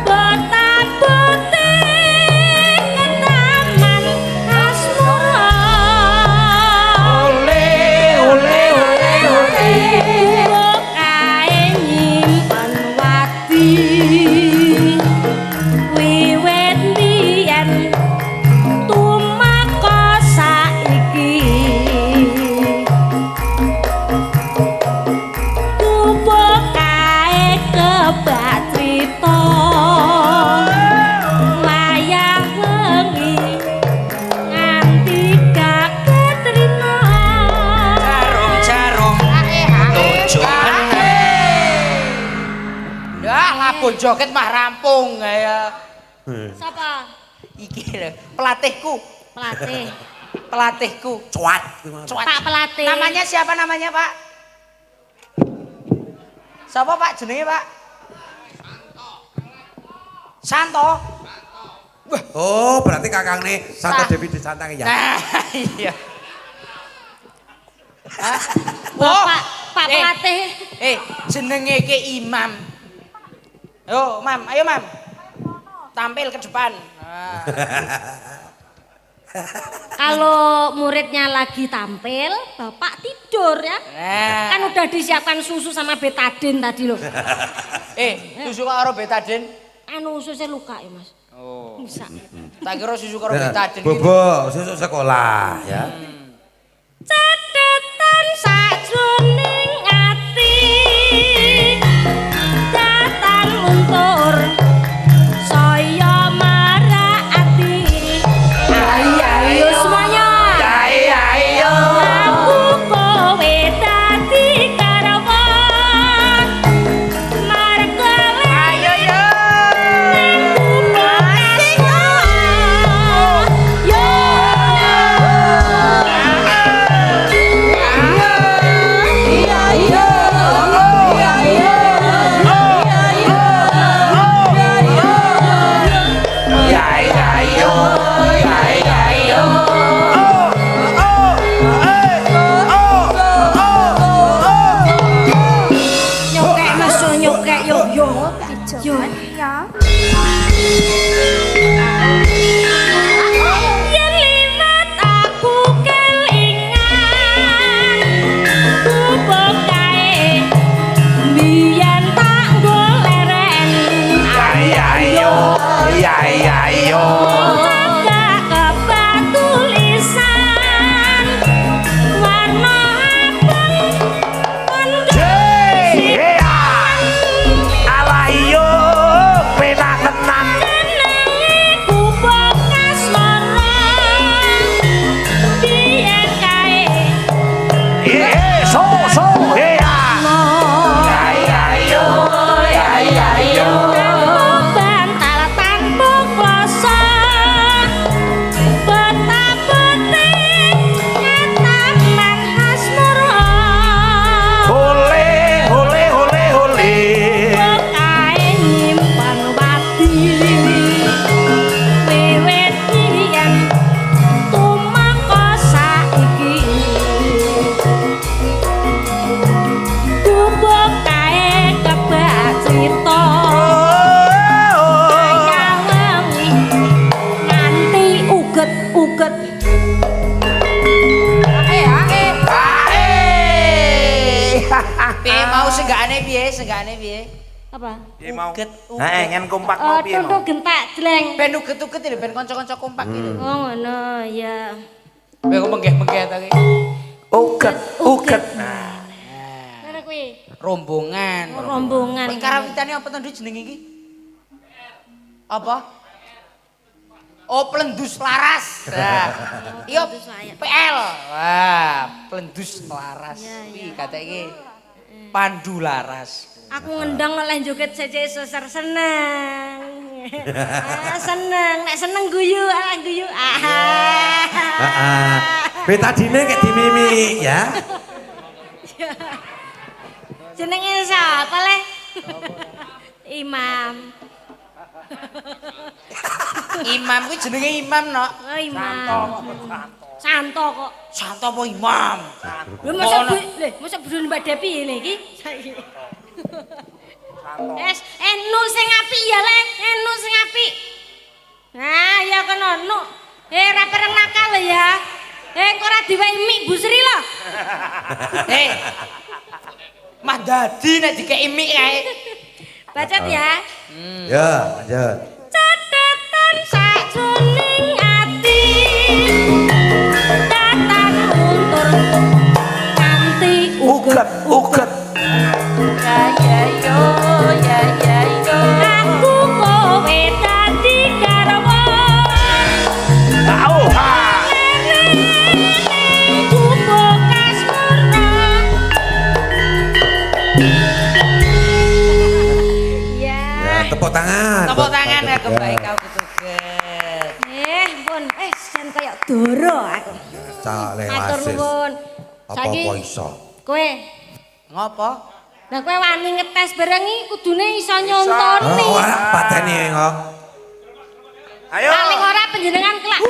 Speaker 2: botak putih ketaman asmara kae nyimpen wati wiwit biyen tumeka saiki kubuk kae kebak crita wayah wengi nganti kaget rina
Speaker 1: Jarum tujuh Dah labun joget mah rampung ya.
Speaker 2: sapa
Speaker 1: Iki lho, pelatihku. Pelatihku.
Speaker 4: Cuat.
Speaker 2: Pak pelatih
Speaker 1: Namanya siapa namanya, Pak? Siapa Pak jenenge, Pak? Santo.
Speaker 4: Oh, berarti kakang nih Santo Dewi Disantang ya.
Speaker 1: Nah, iya.
Speaker 2: Bapak Pak pelatih
Speaker 1: Jenenge ke Imam. Yo, Mam, ayo Mam. Tampil ke depan. Nah.
Speaker 2: kalau muridnya lagi tampil Bapak tidur ya
Speaker 1: Nah.
Speaker 2: kan udah disiapkan susu sama betadin tadi loh
Speaker 1: Susu karo betadin.
Speaker 2: anu ususnya luka ya Mas
Speaker 1: Oh.
Speaker 2: bisa
Speaker 1: Tak kira susu karo betadin.
Speaker 4: Bobo, susu sekolah ya.
Speaker 2: Catetan sajroning ati datang luntur saya marak ati ayo semuanya ayo aku kowe dadi karawan marga ayo yo yo
Speaker 1: Piye mau senggakane piye? Senggakane piye?
Speaker 2: Apa?
Speaker 5: Piye mau?
Speaker 1: Uget.
Speaker 5: Nah, ngen kompak mau piye mau?
Speaker 2: Tunduk gentak jleng.
Speaker 1: Ben uget-uget lho ben kanca-kanca kompak iki lho.
Speaker 2: Oh ngono, ya.
Speaker 1: Kowe kok menggeh-menggeh ta iki?
Speaker 5: Uget. Nah,
Speaker 2: Ngono kuwi.
Speaker 1: Rombongan.
Speaker 2: Rombongan.
Speaker 1: Kowe karawitane apa to Nduk jeneng iki? Apa? Oh, Plendus Laras. Nah. Iya, PL. Wah, Plendus Laras. Kuwi kate iki Pandu Laras.
Speaker 2: Aku ngendang oleh joget sece seser seneng. Seneng, nek seneng guyu, guyu.
Speaker 4: Heeh. Betadine kayak dimimi ya.
Speaker 2: Jenenge sapa le? Imam.
Speaker 1: Imam kuwi jenenge Imam, Nok.
Speaker 2: Oh, Imam. Santo kok.
Speaker 1: Santo apa Imam?
Speaker 2: Lho masa budune Mbak Depi ngene iki. Nu sing apik ya, Le. Nu sing apik. Nah, ya kono nu. Ra pereng nakal ya. Engko ora diwehi mik busri lho.
Speaker 1: Mah dadi nek dikeki mik kae.
Speaker 2: Bacot ya.
Speaker 4: Ya, lanjut.
Speaker 2: Catatan sajroning ati. Datan muntur kanthi
Speaker 5: uget.
Speaker 2: Ya yo. Aku kowe dadi garwa. Ku bekas murna. Ya.
Speaker 4: Tepuk tangan.
Speaker 1: Tepuk tangan ya kembali kau ketugas.
Speaker 2: Pun jan kaya doro aku.
Speaker 4: Cale
Speaker 2: Matur
Speaker 4: wasis.
Speaker 2: nuwun.
Speaker 4: Apa iso?
Speaker 2: Kowe,
Speaker 1: Ngopo?
Speaker 2: lah kowe wani ngetes bareng iki kudune iso nyontoni.
Speaker 4: Oh, ora pateni kok.
Speaker 5: Ayo.
Speaker 2: Paling ora panjenengan kelak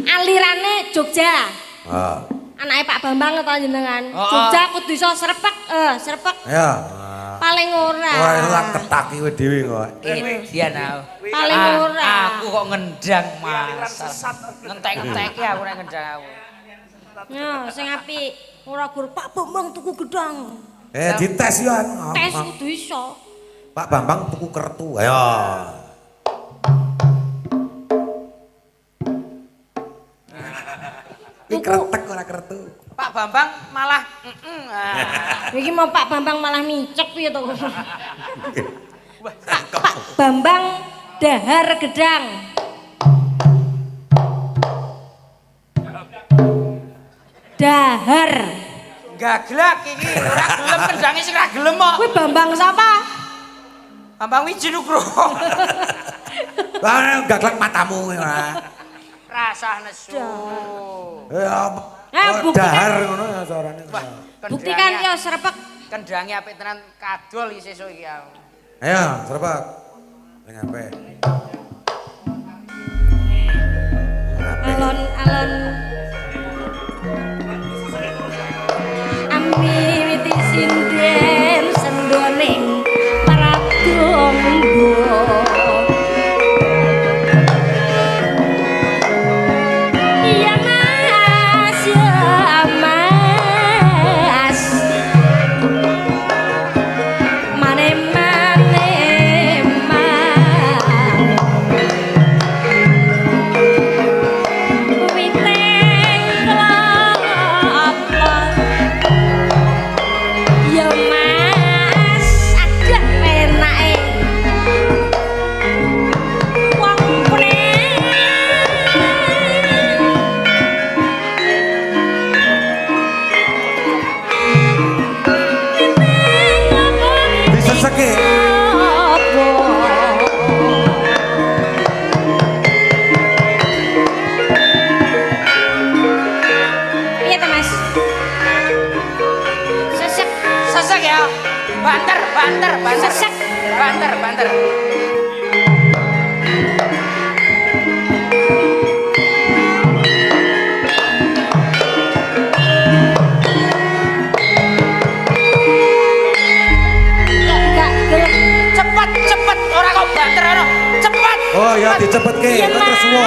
Speaker 2: alirane Jogja.
Speaker 4: Heeh.
Speaker 2: Anake Pak Bambang to jenengan.
Speaker 1: Oh,
Speaker 2: Jogja kudu iso srepek, srepek.
Speaker 4: Ya.
Speaker 2: Paling ora.
Speaker 4: Ora iso ketaki kowe dhewe kok.
Speaker 1: Iya nah.
Speaker 2: Paling ora.
Speaker 1: Aku kok ngendang Mas. Ngentek-ngenteki aku nek ngendang aku.
Speaker 2: Ya, sing apik. Ora gur Pak Bambang tuku gedang.
Speaker 4: Dites yo
Speaker 2: Tes kudu iso.
Speaker 4: Pak Bambang tuku kertu. Ayo. Iki kretek ora kertu.
Speaker 1: Pak Bambang malah
Speaker 2: Iki mau Pak Bambang malah micek piye to. Pak Bambang dahar gedang. Dahar.
Speaker 1: gaglak iki ora gelem kendange sing ora gelem kok.
Speaker 2: Kuwi Bambang sapa?
Speaker 1: Bambang Wiji Nugroho.
Speaker 4: Lah gaglak matamu ora.
Speaker 1: Rasah nesu.
Speaker 2: Nah, buktikan.
Speaker 4: Dahar ngono ya suarane.
Speaker 2: Buktikan yo srepek.
Speaker 1: Kendange apik tenan kadol iki sesuk iki aku.
Speaker 4: Ayo, serpak. Sing apik.
Speaker 2: Alon-alon Amiti sinden sendoning pradonga Ya mas ya mas mane
Speaker 1: banter. Banter.
Speaker 2: Gak gelem.
Speaker 1: Cepet, ora kok banter ora. Cepet.
Speaker 4: Oh ya dicepetke,
Speaker 2: Iya,
Speaker 4: kok terus suwo.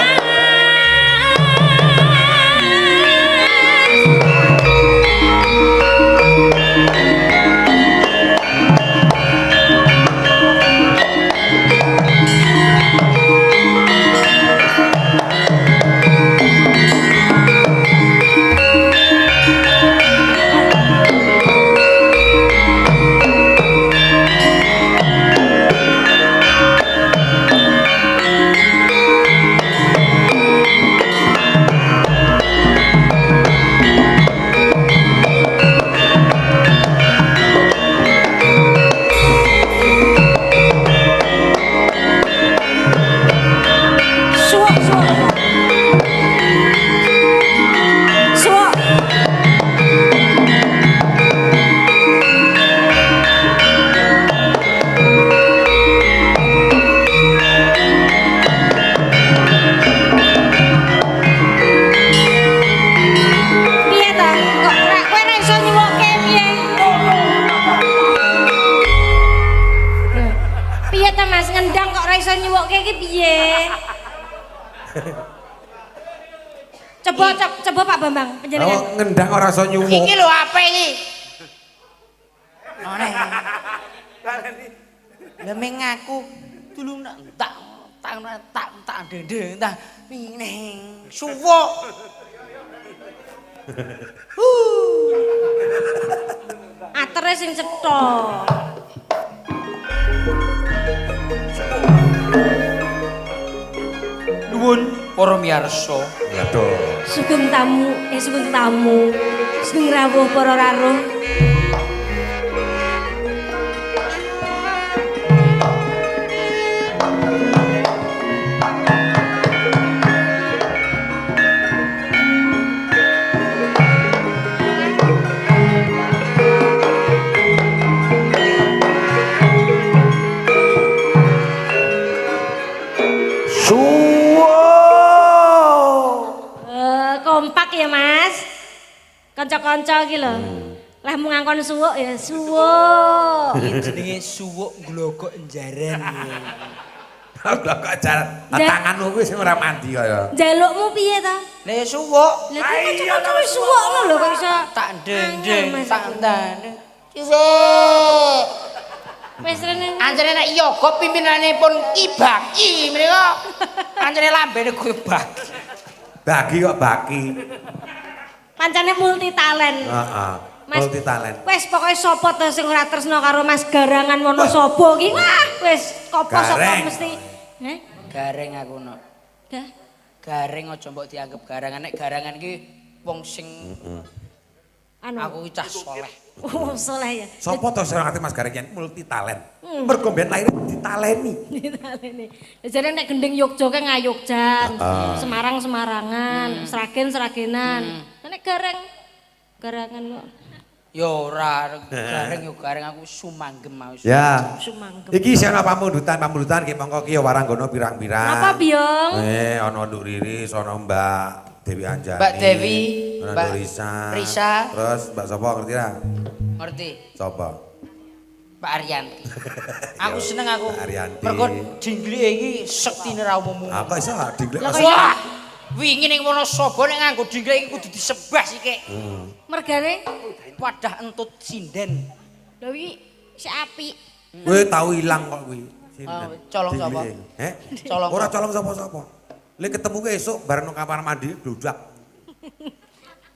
Speaker 2: Suwok. Piye ta? Kok kowe ora iso nyuwokke piye? Piye ta Mas ngendang kok ora iso nyuwokke iki piye? Coba Pak Bambang panjenengan.
Speaker 4: Oh ngendang ora iso nyuwuk.
Speaker 1: Iki lho apa iki? Ora. Lah ming ngaku tulung tak dendeng tak mineng suwuk.
Speaker 2: Atere sing cetha.
Speaker 1: Nuwun para miyarsa.
Speaker 4: Waduh.
Speaker 2: Sugeng tamu. Sugeng rawuh para raruh. Kompak ya Mas. Kanca-kanca iki lho. Lah mung ngangkon suwuk ya suwuk.
Speaker 1: Jenenge suwuk glogok jaran.
Speaker 4: Lah kok jalan tanganmu kuwi sing ora mandi kaya.
Speaker 2: Njalukmu piye ta?
Speaker 1: Lah ya suwuk.
Speaker 2: Lah kok kanca-kanca wis suwuk lho kok iso.
Speaker 1: Tak dendeng,
Speaker 2: Mas.
Speaker 1: tak ndandeng. Suwuk.
Speaker 2: Wis rene.
Speaker 1: Anjene nek yoga pimpinanipun Ki Baki mriko. Anjene lambene koyo Baki.
Speaker 4: Bagi kok baki.
Speaker 2: Pancane multi talent.
Speaker 4: Heeh.
Speaker 2: Mas,
Speaker 4: Multi talent.
Speaker 2: wis pokoke sapa to sing ora tresno karo Mas Garangan Wonosobo iki? Wah, wis kopo sapa
Speaker 4: Gareng.
Speaker 2: mesti. Heh?
Speaker 1: Gareng aku no.
Speaker 2: Dah.
Speaker 1: Gareng aja mbok dianggep garangan. Nek garangan ki wong sing
Speaker 2: Anu.
Speaker 1: aku cah soleh.
Speaker 2: Oh, soleh ya.
Speaker 4: Sopo to sing ngerti Mas Gareng yen multi talent. Mergo mbiyen lahir ditaleni.
Speaker 2: Ditaleni. Jare nek gending Yogja ke ngayogjan, Semarang Semarangan, Sragen Sragenan. Nek Garangan kok.
Speaker 1: Ya ora gareng yo gareng aku sumanggem mau.
Speaker 4: Ya.
Speaker 2: Sumanggem.
Speaker 4: Iki sing ana pamundutan ki mongko ki ya waranggono pirang-pirang.
Speaker 2: Napa Biong?
Speaker 4: Ana Nduk Riris, ana Mbak Dewi Anjani.
Speaker 1: Mbak Dewi,
Speaker 4: ana
Speaker 1: Mbak
Speaker 4: Nduk Risa.
Speaker 1: Risa.
Speaker 4: Terus Mbak sapa ngerti ra?
Speaker 1: Ngerti?
Speaker 4: Sapa?
Speaker 1: Pak Arianti. Aku seneng aku.
Speaker 4: Pak Arianti.
Speaker 1: Mergo dinglike iki sektine ra umum.
Speaker 4: Apa iso dinglek?
Speaker 1: Wah, wingi ning Wonosobo nek nganggo dinglek iki kudu disebah sike.
Speaker 2: Mergane
Speaker 1: Wadah entut sinden.
Speaker 2: lho iki sik apik.
Speaker 4: Kowe tau ilang kok kuwi.
Speaker 1: Colong sapa?
Speaker 4: Heh?
Speaker 1: Colong
Speaker 4: Ora
Speaker 1: sapa?
Speaker 4: colong sapa-sapa. Lek ketemu ke esuk bareng nang kamar mandi bludak.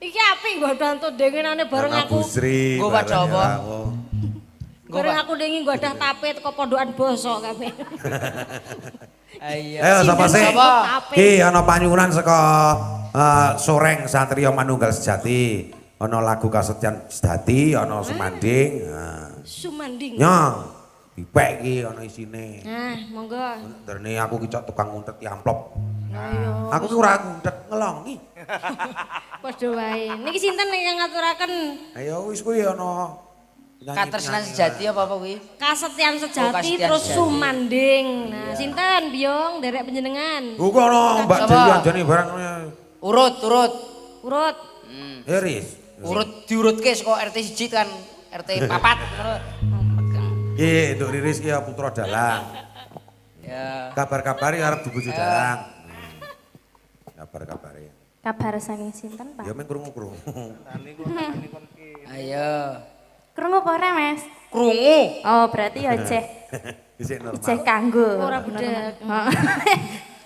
Speaker 2: Iki apik nggo dantu dengenane bareng
Speaker 4: Nang
Speaker 2: aku.
Speaker 4: Busri.
Speaker 1: Nggo wadah
Speaker 4: bareng
Speaker 1: apa?
Speaker 4: ya aku.
Speaker 2: Bareng aku dengi nggodah tape teko pondokan bosok kabeh.
Speaker 1: Ayo.
Speaker 4: Ayo sapa sih?
Speaker 1: Sapa?
Speaker 2: Tape.
Speaker 4: Ki ana panyuwunan saka Soreng Satria Manunggal Sejati. Ana lagu Kasetyan Sejati, ana Sumanding. Nah.
Speaker 2: Sumanding.
Speaker 4: Nya, dipek ki ana isine.
Speaker 2: Nah, monggo.
Speaker 4: Dene aku ki cok tukang nguntet amplop.
Speaker 2: Ayo.
Speaker 4: Aku ki ora nguntet ngelongi.
Speaker 2: Padha wae. Niki sinten yang ngaturaken?
Speaker 4: Ayo wis kuwi ana
Speaker 1: Katresnan sejati apa kuwi?
Speaker 2: Kasetyan sejati
Speaker 1: Kasetyan
Speaker 2: terus
Speaker 1: sejati.
Speaker 2: sumanding. Nah, sinten Biong derek panjenengan?
Speaker 4: Bukan no, Mbak
Speaker 1: Coba.
Speaker 4: Dewi Anjani barang.
Speaker 1: Urut.
Speaker 2: Urut.
Speaker 4: Iris.
Speaker 1: Diurutke saka RT 1 kan RT 4 ngono.
Speaker 4: Iya, untuk Riris ya putra dalang.
Speaker 1: Ya.
Speaker 4: Kabar-kabari arep dibujuk dalang. Kabar-kabari.
Speaker 3: Kabar saking sinten, Pak?
Speaker 4: Ya meng krungu-krungu.
Speaker 1: Ayo.
Speaker 3: Krungu apa ora, Mas?
Speaker 1: Krungu.
Speaker 3: Oh, berarti ya ceh
Speaker 4: Isik normal.
Speaker 3: ceh kanggo.
Speaker 2: Ora budak.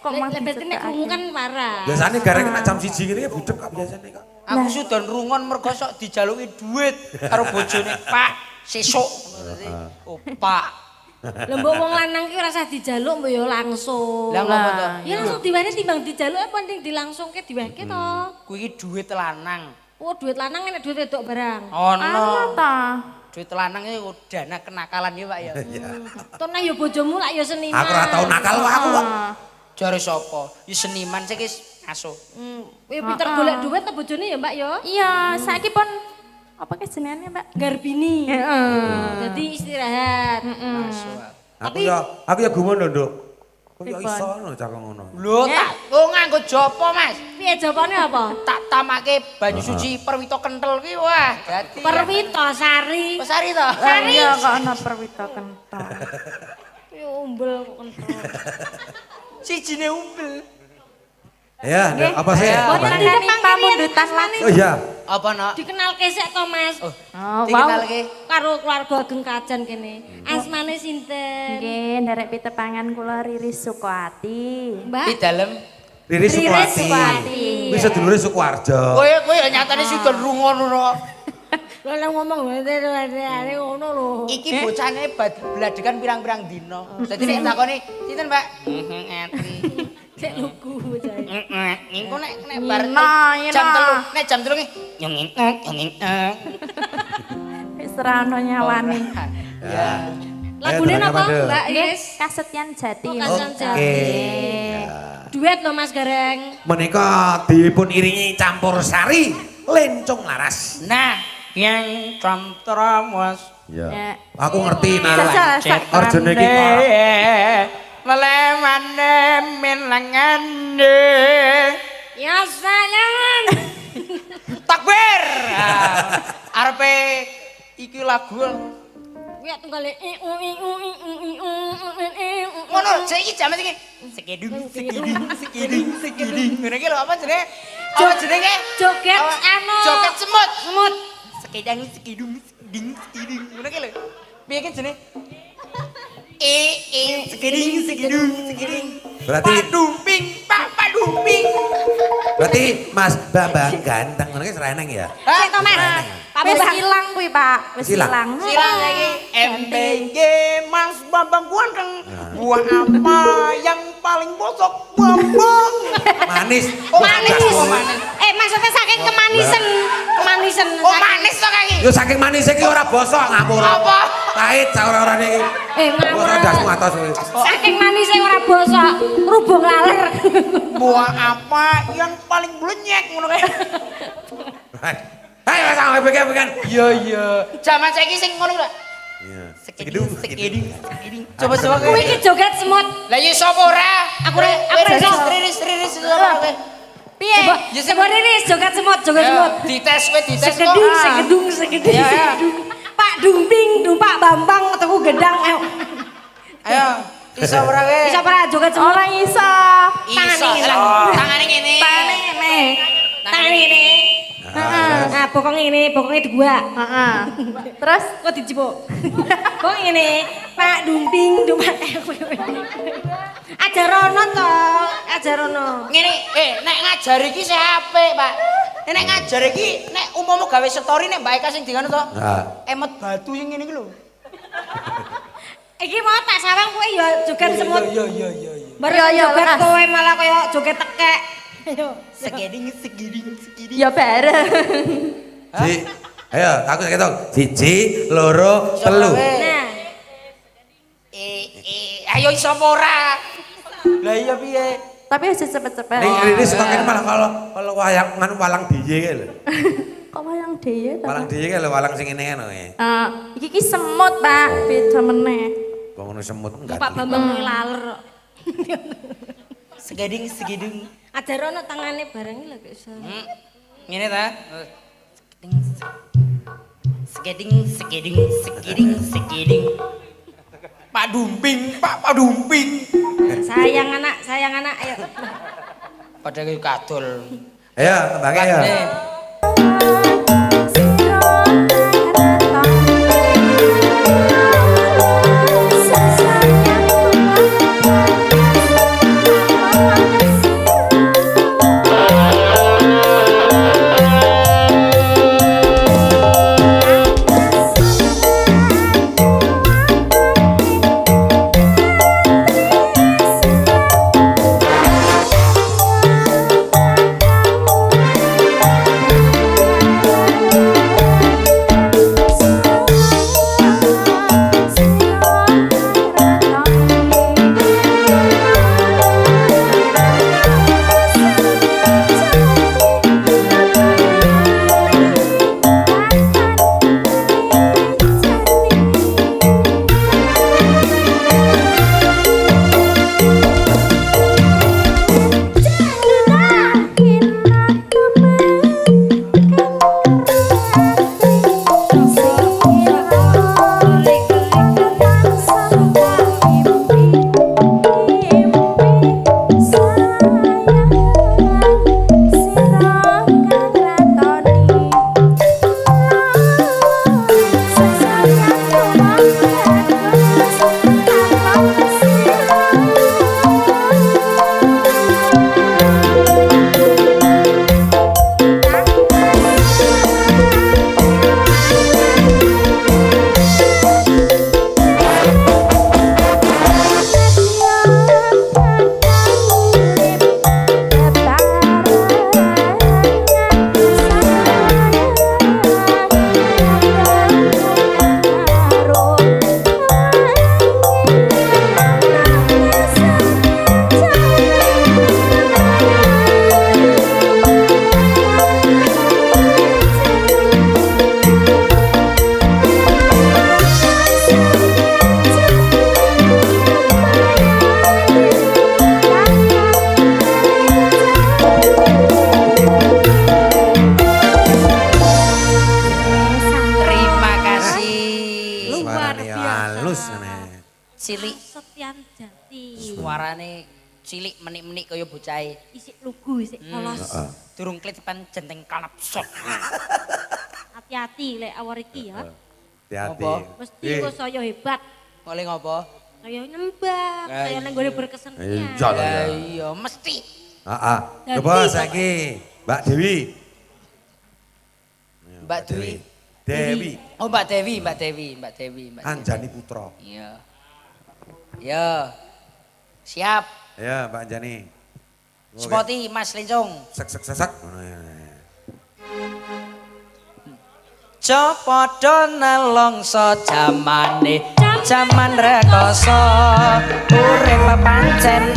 Speaker 3: Kok mas
Speaker 2: Berarti nek krungu kan parah.
Speaker 4: Biasanya gareng nek jam 1 ngene budek kok biasane kok.
Speaker 1: Aku sudah rungon mergo sok dijaluki duit karo bojone Pak sesuk. Oh, Pak.
Speaker 2: Lembok wong lanang ki ora usah dijaluk mbok ya langsung.
Speaker 1: Lah ngopo to?
Speaker 2: Ya langsung diwane timbang dijaluk apa mending dilangsungke diwehke to.
Speaker 1: Kuwi iki duit lanang.
Speaker 2: Oh, duit lanang enek duit wedok barang.
Speaker 1: Ono.
Speaker 3: Ana ta?
Speaker 1: Duit lanang iki dana kenakalan ya, Pak ya.
Speaker 2: Tone ya bojomu lak ya seniman.
Speaker 4: Aku ora tau nakal kok aku kok.
Speaker 1: Jare sapa? Ya seniman sik wis asuh.
Speaker 2: Ya pinter golek duit ta bojone ya, Mbak ya.
Speaker 3: Iya, saiki pun apa ke jenenge, Mbak?
Speaker 2: Garbini.
Speaker 3: Heeh.
Speaker 2: Jadi istirahat.
Speaker 1: Asuh.
Speaker 4: Aku ya gumun lho, Nduk. Kok ya
Speaker 3: Pripun?
Speaker 4: iso ngono cak ngono.
Speaker 1: Lho, tak nganggo jopo, Mas?
Speaker 2: Piye jawabane apa?
Speaker 1: Tak tamake banyu suci perwito kentel kuwi wah, dadi.
Speaker 2: Perwito Sari.
Speaker 1: Oh, sari to?
Speaker 3: Iya, kok ana perwito kental.
Speaker 2: Ya umbel kok kental.
Speaker 1: Sijine umbel.
Speaker 4: Ya,
Speaker 3: Nggih.
Speaker 4: apa sih?
Speaker 1: Ayo.
Speaker 4: Apa nih?
Speaker 3: Ini pamundutan lah.
Speaker 4: Oh iya.
Speaker 1: Apa nak?
Speaker 2: Dikenal kesek to, Mas.
Speaker 3: Oh, wow.
Speaker 1: Dikenalke.
Speaker 2: Karo keluarga Ageng Kajan kene. Asmane sinten?
Speaker 3: Nggih, nderek pitepangan kula Riris Sukoati.
Speaker 1: Di
Speaker 2: Mbak.
Speaker 1: dalem.
Speaker 4: Riris
Speaker 3: Riris
Speaker 4: Sukuati.
Speaker 3: Sukuati.
Speaker 4: Bisa dulure Sukuarjo.
Speaker 1: Kowe ya nyatane sudul rungon ngono.
Speaker 2: Lha nek ngomong ngene ngono lho.
Speaker 1: Iki bocahne bladekan pirang-pirang dina. Dadi nek takoni, "Sinten, Mbak?" Ngentri.
Speaker 2: Sik lugu bocah.
Speaker 1: Engko nek bareng
Speaker 3: Ina,
Speaker 1: jam
Speaker 3: ina.
Speaker 1: 3, nek jam 3 ki nyong.
Speaker 3: Wis ora ana nyawane.
Speaker 1: Ya.
Speaker 2: Lagune
Speaker 4: tanya
Speaker 2: napa,
Speaker 4: pada.
Speaker 2: Mbak
Speaker 3: Nggih,
Speaker 2: Iris?
Speaker 3: Kasetyan Jati.
Speaker 2: Oh, Kasetyan
Speaker 3: Mas.
Speaker 2: Jati.
Speaker 3: Nggih.
Speaker 2: Duet lho Mas Gareng.
Speaker 4: Menika dipun iringi campur sari lencung laras.
Speaker 1: Nah, yang tram was
Speaker 3: Ya.
Speaker 4: Aku ngerti nah.
Speaker 3: Sasa,
Speaker 4: Arjuna iki parah.
Speaker 1: melemane minangane
Speaker 2: Ya salam.
Speaker 1: takbir. Arepe iki lagu
Speaker 2: Kuwi tunggale
Speaker 1: ngono saiki jaman iki sekeding ngene iki lho apa jenenge apa jenenge
Speaker 2: joget
Speaker 1: Apa?
Speaker 2: anu.
Speaker 1: Joget semut
Speaker 2: Semut.
Speaker 1: sekedang sekidung ngene iki lho piye ki jenenge sekiding
Speaker 4: Berarti
Speaker 1: Pak Dumping
Speaker 4: berarti Mas Bambang ganteng ngono ki sereneng ya.
Speaker 2: Sik to Mas. Pak
Speaker 3: Wis
Speaker 2: Bambang.
Speaker 3: ilang kuwi, Pak. Wis
Speaker 4: Ilang.
Speaker 3: ilang.
Speaker 1: silang lagi MBG Mas Bambang ganteng buah apa yang paling bosok Bambang
Speaker 4: Manis.
Speaker 1: Oh, manis.
Speaker 4: Gas.
Speaker 1: Oh, manis.
Speaker 2: Maksudnya saking kemanisan. Kemanisan.
Speaker 1: Oh manis to kaki
Speaker 4: Yo saking manis iki ora bosok ngapur.
Speaker 1: Apa?
Speaker 4: Pahit ora-orane iki.
Speaker 2: Ngawur.
Speaker 4: Bosok dasmu atas.
Speaker 2: Saking manisnya ora bosok, rubung laler.
Speaker 1: buah apa yang paling blenyek ngono kae
Speaker 4: Hai Mas sampe pegang.
Speaker 1: iya zaman saiki sing ngono lho
Speaker 4: Iya.
Speaker 1: sekeding coba
Speaker 2: Kuwi iki joget semut.
Speaker 1: lah ya sapa ora
Speaker 2: Aku iso.
Speaker 1: riris sapa kowe
Speaker 2: Piye?
Speaker 1: Ya,
Speaker 2: Coba Riris joget semut, joget semut.
Speaker 1: dites kowe dites kok
Speaker 2: Sekedung.
Speaker 1: Ya, ya.
Speaker 2: Pak Dumping, Pak Bambang tuku gedang. Ayo.
Speaker 1: ayo iso ora kowe
Speaker 2: Bisa ora joget semut?
Speaker 3: Ora iso.
Speaker 1: iso tangane ngene
Speaker 2: Tangane ngene. Tangane ngene. Nah, bokongnya dua.
Speaker 3: Heeh. Terus
Speaker 2: Kok dijipuk? Kok ngene, Pak Dumping, Ajarono to, ajarono.
Speaker 1: ngene nek ngajar iki sih apik Pak nek ngajar iki nek umpama gawe story nek Mbak Eka sing dingane to
Speaker 4: Nah.
Speaker 1: emot batu sing ngene iki lho
Speaker 2: Iki mau tak sawang kowe ya joget semut.
Speaker 1: iya
Speaker 2: Baru
Speaker 3: Iya, iya,
Speaker 2: joget
Speaker 3: lekas.
Speaker 2: kowe malah kaya joget tekek. Ayo.
Speaker 1: sekeding
Speaker 3: ya bareng.
Speaker 4: Si, ayo aku ketok. 1, 2, 3.
Speaker 2: Nah,
Speaker 1: ayo iso apa ora lah iya piye
Speaker 3: Tapi aja cepet-cepet.
Speaker 4: Ning ini semakin malah kalau wayang walang biye kae lho.
Speaker 3: Kok Kok wayang dhewe ta?
Speaker 4: Walang dhewe lho walang sing ngene ngono ya.
Speaker 3: Iki semut, Pak. Beda meneh.
Speaker 4: Kok ngono semut enggak.
Speaker 2: Pak Bambang laler.
Speaker 1: Segeding segeding.
Speaker 2: Ajarono tangane bareng lho kok iso.
Speaker 1: Ngene ta? Segeding segeding segeding segeding. Pak Dumping, Pak Dumping.
Speaker 2: Sayang anak, ayo.
Speaker 1: Padahal kadol.
Speaker 4: Ayo, tembangnya ya.
Speaker 1: Cilik
Speaker 2: Setyan Jati.
Speaker 1: suarane cilik menik-menik kaya bocah
Speaker 2: Isik lugu, isik polos.
Speaker 1: durung klitipan jenteng kalapsot.
Speaker 2: Hati-hati lek awar iki ya.
Speaker 4: Hati-hati.
Speaker 1: Apa?
Speaker 2: Mesti kok saya hebat.
Speaker 1: Oleh ngopo?
Speaker 2: Kaya nyembah, kaya nang gone berkesenian.
Speaker 4: Iya
Speaker 1: Ya
Speaker 4: ya.
Speaker 1: iya mesti.
Speaker 4: Heeh.
Speaker 2: Dadi
Speaker 4: Coba
Speaker 2: kok-
Speaker 4: saiki Mbak Dewi.
Speaker 1: Mbak Dewi.
Speaker 4: Dewi.
Speaker 1: Oh Mbak Dewi, Mbak Dewi, Mbak Dewi, Mbak Dewi.
Speaker 4: Anjani Putra.
Speaker 1: Iya. Ya. Siap.
Speaker 4: Ya, Mbak Anjani.
Speaker 1: Spoti Mas Lincung.
Speaker 4: Sek sek sek sek. Ngono ya.
Speaker 1: Jo padha nelongso jamane jaman rekoso urip pancen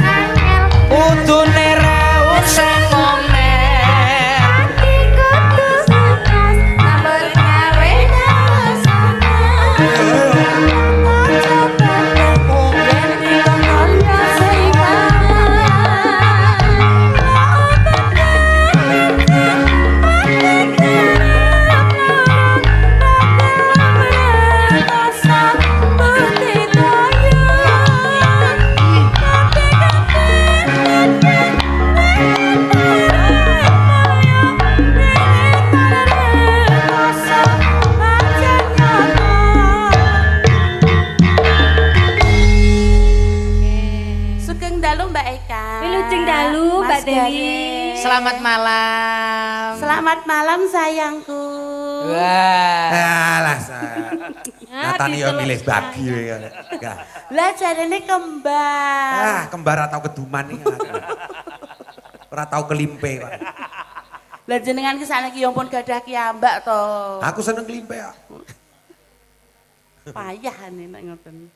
Speaker 1: udune ra usah ngomel
Speaker 3: Sugeng dalu Mbak Eka.
Speaker 2: Wilujeng dalu Mbak
Speaker 3: Mas
Speaker 2: Dewi.
Speaker 3: Garing.
Speaker 1: Selamat malam.
Speaker 3: Selamat malam sayangku.
Speaker 1: Wah.
Speaker 4: Alah, Natani yo milih bagi ya. Enggak.
Speaker 3: Lah jarene kembar.
Speaker 4: Ah, kembar atau keduman iki. Ora tau kelimpe, Pak.
Speaker 3: Lah jenengan kesana ki yo pun gadah kiambak to.
Speaker 4: Aku seneng kelimpe ya.
Speaker 3: Payah nek ngoten.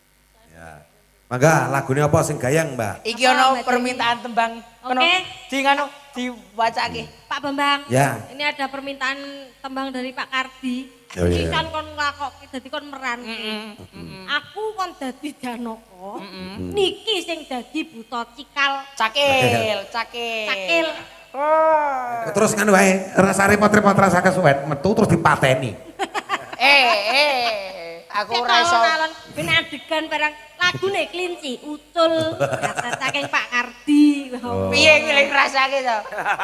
Speaker 4: Ya. Mangga lagune apa sing gayang, Mbak?
Speaker 1: Iki ono permintaan tembang.
Speaker 2: Oke.
Speaker 1: Di ngono diwacake.
Speaker 2: Pak Pak Bambang.
Speaker 4: Ya.
Speaker 2: Ini ada permintaan tembang dari Pak Kardi.
Speaker 4: Oh, iya.
Speaker 2: Pisan kon lakok dadi kon meran. Aku kon dadi Janaka. Niki sing dadi buta cikal.
Speaker 1: Cakil.
Speaker 2: Cakil.
Speaker 4: Terus nganu wae, rasa repot-repot rasa kesuwen metu terus dipateni.
Speaker 1: Aku ora iso.
Speaker 2: Alon ben adegan barang lagune Kelinci Ucul kata saking Pak Kardi.
Speaker 1: Piye kuwi rasake to?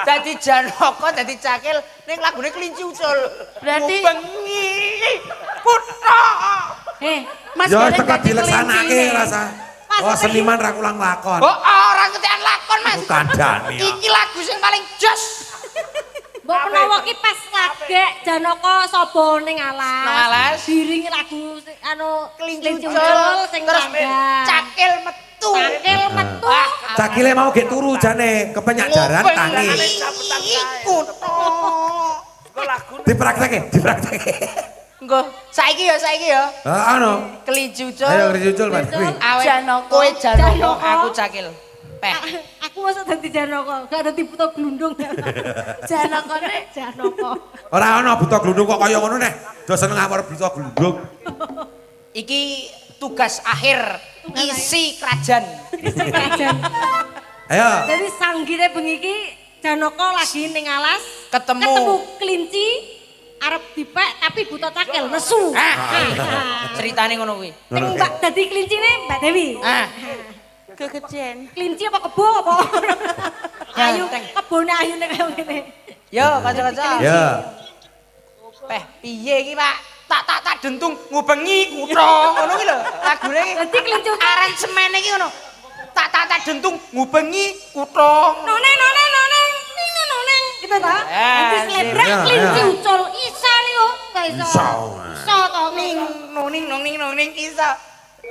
Speaker 1: Dadi Janaka, dadi Cakil ning lagune Kelinci Ucul.
Speaker 6: Berarti-
Speaker 1: bengi kutha.
Speaker 6: Mas
Speaker 4: Ya
Speaker 6: Gareng
Speaker 4: cepat
Speaker 6: dadi
Speaker 4: dileksanake
Speaker 6: kelinci.
Speaker 4: rasa. Oh seniman ra kulang lakon.
Speaker 1: Oh, ora ketekan lakon, Mas.
Speaker 4: Kandhani.
Speaker 1: Iki lagu sing paling jos.
Speaker 2: Mbok menawa ki pas lagek Janaka sapa ning alas.
Speaker 1: Nang alas.
Speaker 2: Diringi lagu anu
Speaker 1: Kelinci
Speaker 2: Kelinci
Speaker 1: Ucul
Speaker 2: Ucul sing
Speaker 1: terus
Speaker 2: langgang.
Speaker 1: Cakil metu.
Speaker 2: Cakil metu.
Speaker 4: Cakile mau ge turu jane kepenyak jaran tangi.
Speaker 1: Kutha.
Speaker 5: Kok lagu
Speaker 4: Dipraktekke.
Speaker 1: Engko saiki ya.
Speaker 4: Anu.
Speaker 1: Kelinci Ucul.
Speaker 4: Ayo Rijul Mas.
Speaker 2: Ucul.
Speaker 1: Awet
Speaker 6: Janaka.
Speaker 1: kowe Janaka,
Speaker 2: Janaka.
Speaker 1: aku Cakil. Peh.
Speaker 2: Aku masuk dadi Janaka, gak dadi buta glundung.
Speaker 6: Janakane
Speaker 2: Janaka.
Speaker 4: Ora ana buta glundung kok kaya ngono neh. Do seneng awor buta glundung.
Speaker 1: Iki tugas akhir isi kerajaan.
Speaker 2: Kerajaan.
Speaker 4: Ayo.
Speaker 2: Jadi sanggire bengi iki Janaka lagi ning alas
Speaker 1: Ketemu.
Speaker 2: kelinci arep dipek tapi buta Cakil nesu.
Speaker 1: Ceritane ngono kuwi.
Speaker 2: Sing Mbak dadi klincine Mbak Dewi.
Speaker 6: kekejen.
Speaker 2: Kelinci apa kebo apa?
Speaker 1: Ya,
Speaker 2: Ayu
Speaker 1: Teng.
Speaker 2: kebone ayu nek kaya ngene.
Speaker 1: Yo, kanca-kanca.
Speaker 4: Ya.
Speaker 1: Peh, piye iki, Pak? Tak dentung ngubengi kutha. Ngono ki lho, lagune iki.
Speaker 2: Dadi kelinci
Speaker 1: Aransemene iki ngono. Tak dentung ngubengi kutha.
Speaker 2: noneng. Gitu ta? Dadi slebrak
Speaker 4: Ya,
Speaker 2: kelinci
Speaker 4: ya.
Speaker 2: ucul isa liyo. Gak iso.
Speaker 4: Iso.
Speaker 2: Iso to
Speaker 1: Ning noning isa.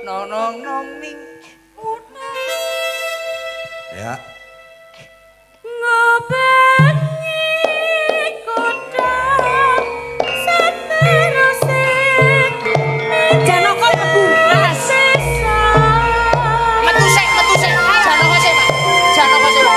Speaker 1: Nong.
Speaker 4: Ya.
Speaker 2: Ngobengi kutha sateruse Janaka mlebu alas.
Speaker 1: Metu sik. Janaka sik, Pak. Janaka sik.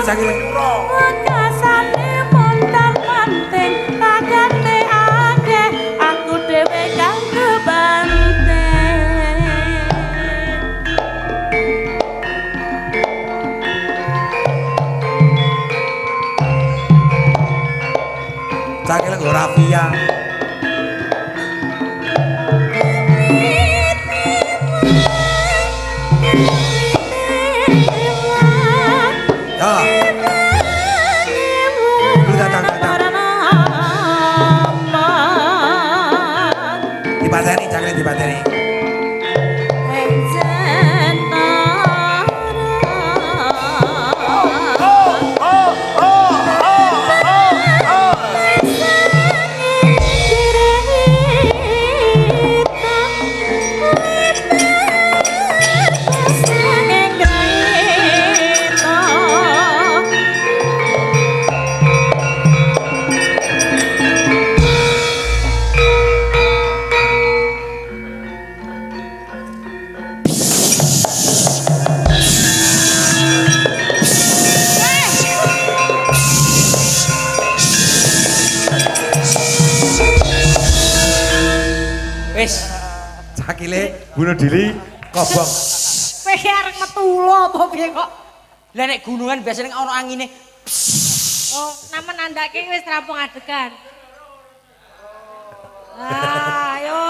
Speaker 4: cakile.
Speaker 3: Kasane montan manting kagate akeh aku dhewe kang kebanting.
Speaker 4: Cakile nggo rafia. Ya. Lu datang. Dipateni cakile dipateni.
Speaker 1: Wis.
Speaker 4: Cakile bunuh diri kobong.
Speaker 2: Kowe arek metu lho apa piye kok?
Speaker 1: Lah nek gunungan biasanya ana angine.
Speaker 2: Oh, nama nandake wis rampung adegan. Ayo.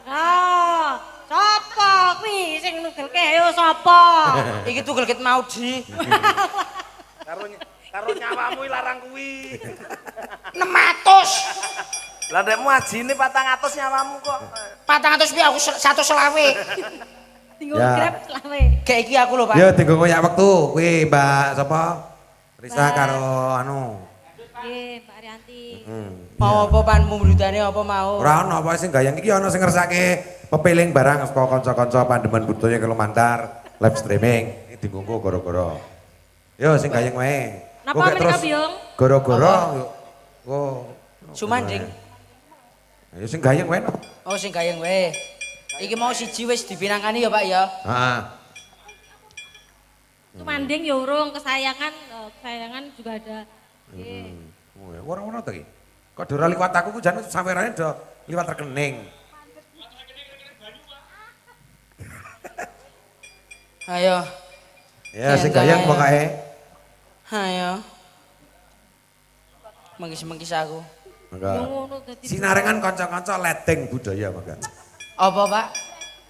Speaker 2: Ah, sapa kuwi sing nugelke? Ayo sapa?
Speaker 1: Iki tugel ket Maudi.
Speaker 5: Karo nyawamu larang kuwi.
Speaker 1: 600.
Speaker 5: Lah ndekmu ajine 400 nyawamu kok.
Speaker 1: 400 piye aku 120.
Speaker 2: Tinggal
Speaker 4: Ya.
Speaker 2: grab selawe.
Speaker 1: Kayak iki aku lho, Pak.
Speaker 4: Ya tinggal ngoyak wektu kuwi Mbak sapa? Risa karo anu.
Speaker 2: Nggih, Mbak Arianti.
Speaker 1: Mau apa pan pembrutane apa mau?
Speaker 4: Ora ono apa sing gayang iki ana sing ngersake pepeling barang saka kanca-kanca pandemen budaya Kalimantan live streaming. Iki dinggo gara-gara. Yo sing gayeng wae.
Speaker 2: Napa
Speaker 4: Kok kayak
Speaker 2: menika, Biung?
Speaker 4: Gara-gara oh.
Speaker 1: Sumanding.
Speaker 4: Ya sing gayeng wae. No.
Speaker 1: Oh sing gayeng wae. Iki mau siji wis dipinangkani ya, Pak ya.
Speaker 4: Heeh.
Speaker 2: Tumanding ya urung kesayangan, kesayangan juga ada. Nggih.
Speaker 4: Oh, ya, ora-ora to iki. Kok ora liwat aku ku jan sawerane do liwat rekening.
Speaker 1: Ayo.
Speaker 4: Ya sing gayeng pokoke.
Speaker 1: Ayo. Mengkis-mengkis aku.
Speaker 4: Mangga.
Speaker 2: Ngono dadi
Speaker 4: Sinarengan kanca-kanca ledeng budaya mangga.
Speaker 1: Apa, Pak?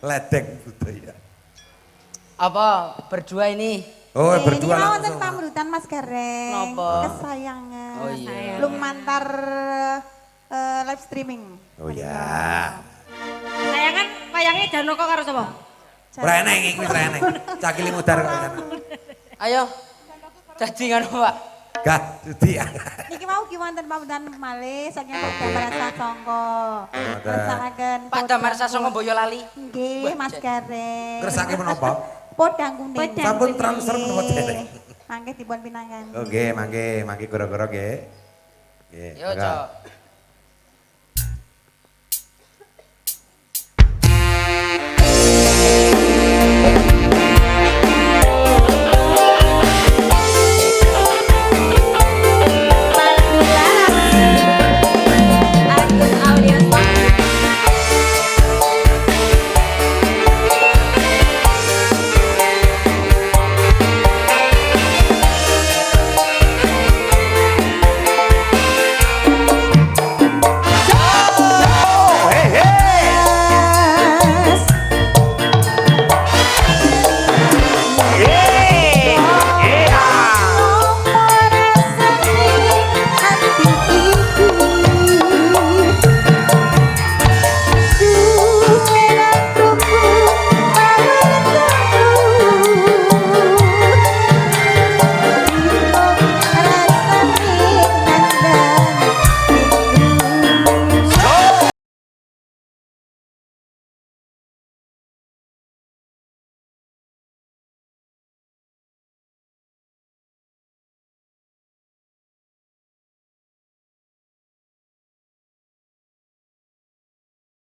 Speaker 4: Ledeng budaya.
Speaker 1: Apa berdua ini?
Speaker 4: Oh,
Speaker 7: Ini
Speaker 4: berdua
Speaker 7: mau wonten
Speaker 4: langsung.
Speaker 7: pamrutan Mas Gareng.
Speaker 1: Napa?
Speaker 7: Kesayangan.
Speaker 1: Oh iya.
Speaker 7: Lumantar live streaming.
Speaker 4: Oh ya.
Speaker 2: kesayangan wayangnya Janoko karo sapa?
Speaker 4: Ora eneng iki wis ora eneng. Cakili mudar kok kan.
Speaker 1: Ayo. Dadi ngono, Pak.
Speaker 4: Gah, dadi.
Speaker 7: Niki mau ki wonten pamrutan malih saking Pak Damar Sasongko. Ngersakaken
Speaker 1: Pak Damar Sasongko Boyolali.
Speaker 7: Nggih, Mas Gareng.
Speaker 4: Kersake menapa?
Speaker 7: Podang kuning.
Speaker 4: Sampun transfer menapa dereng?
Speaker 7: Mangke dipun pinangan.
Speaker 4: Oke, mangke gara-gara nggih. Nggih.
Speaker 1: Yo,
Speaker 4: mangga.
Speaker 1: Cok.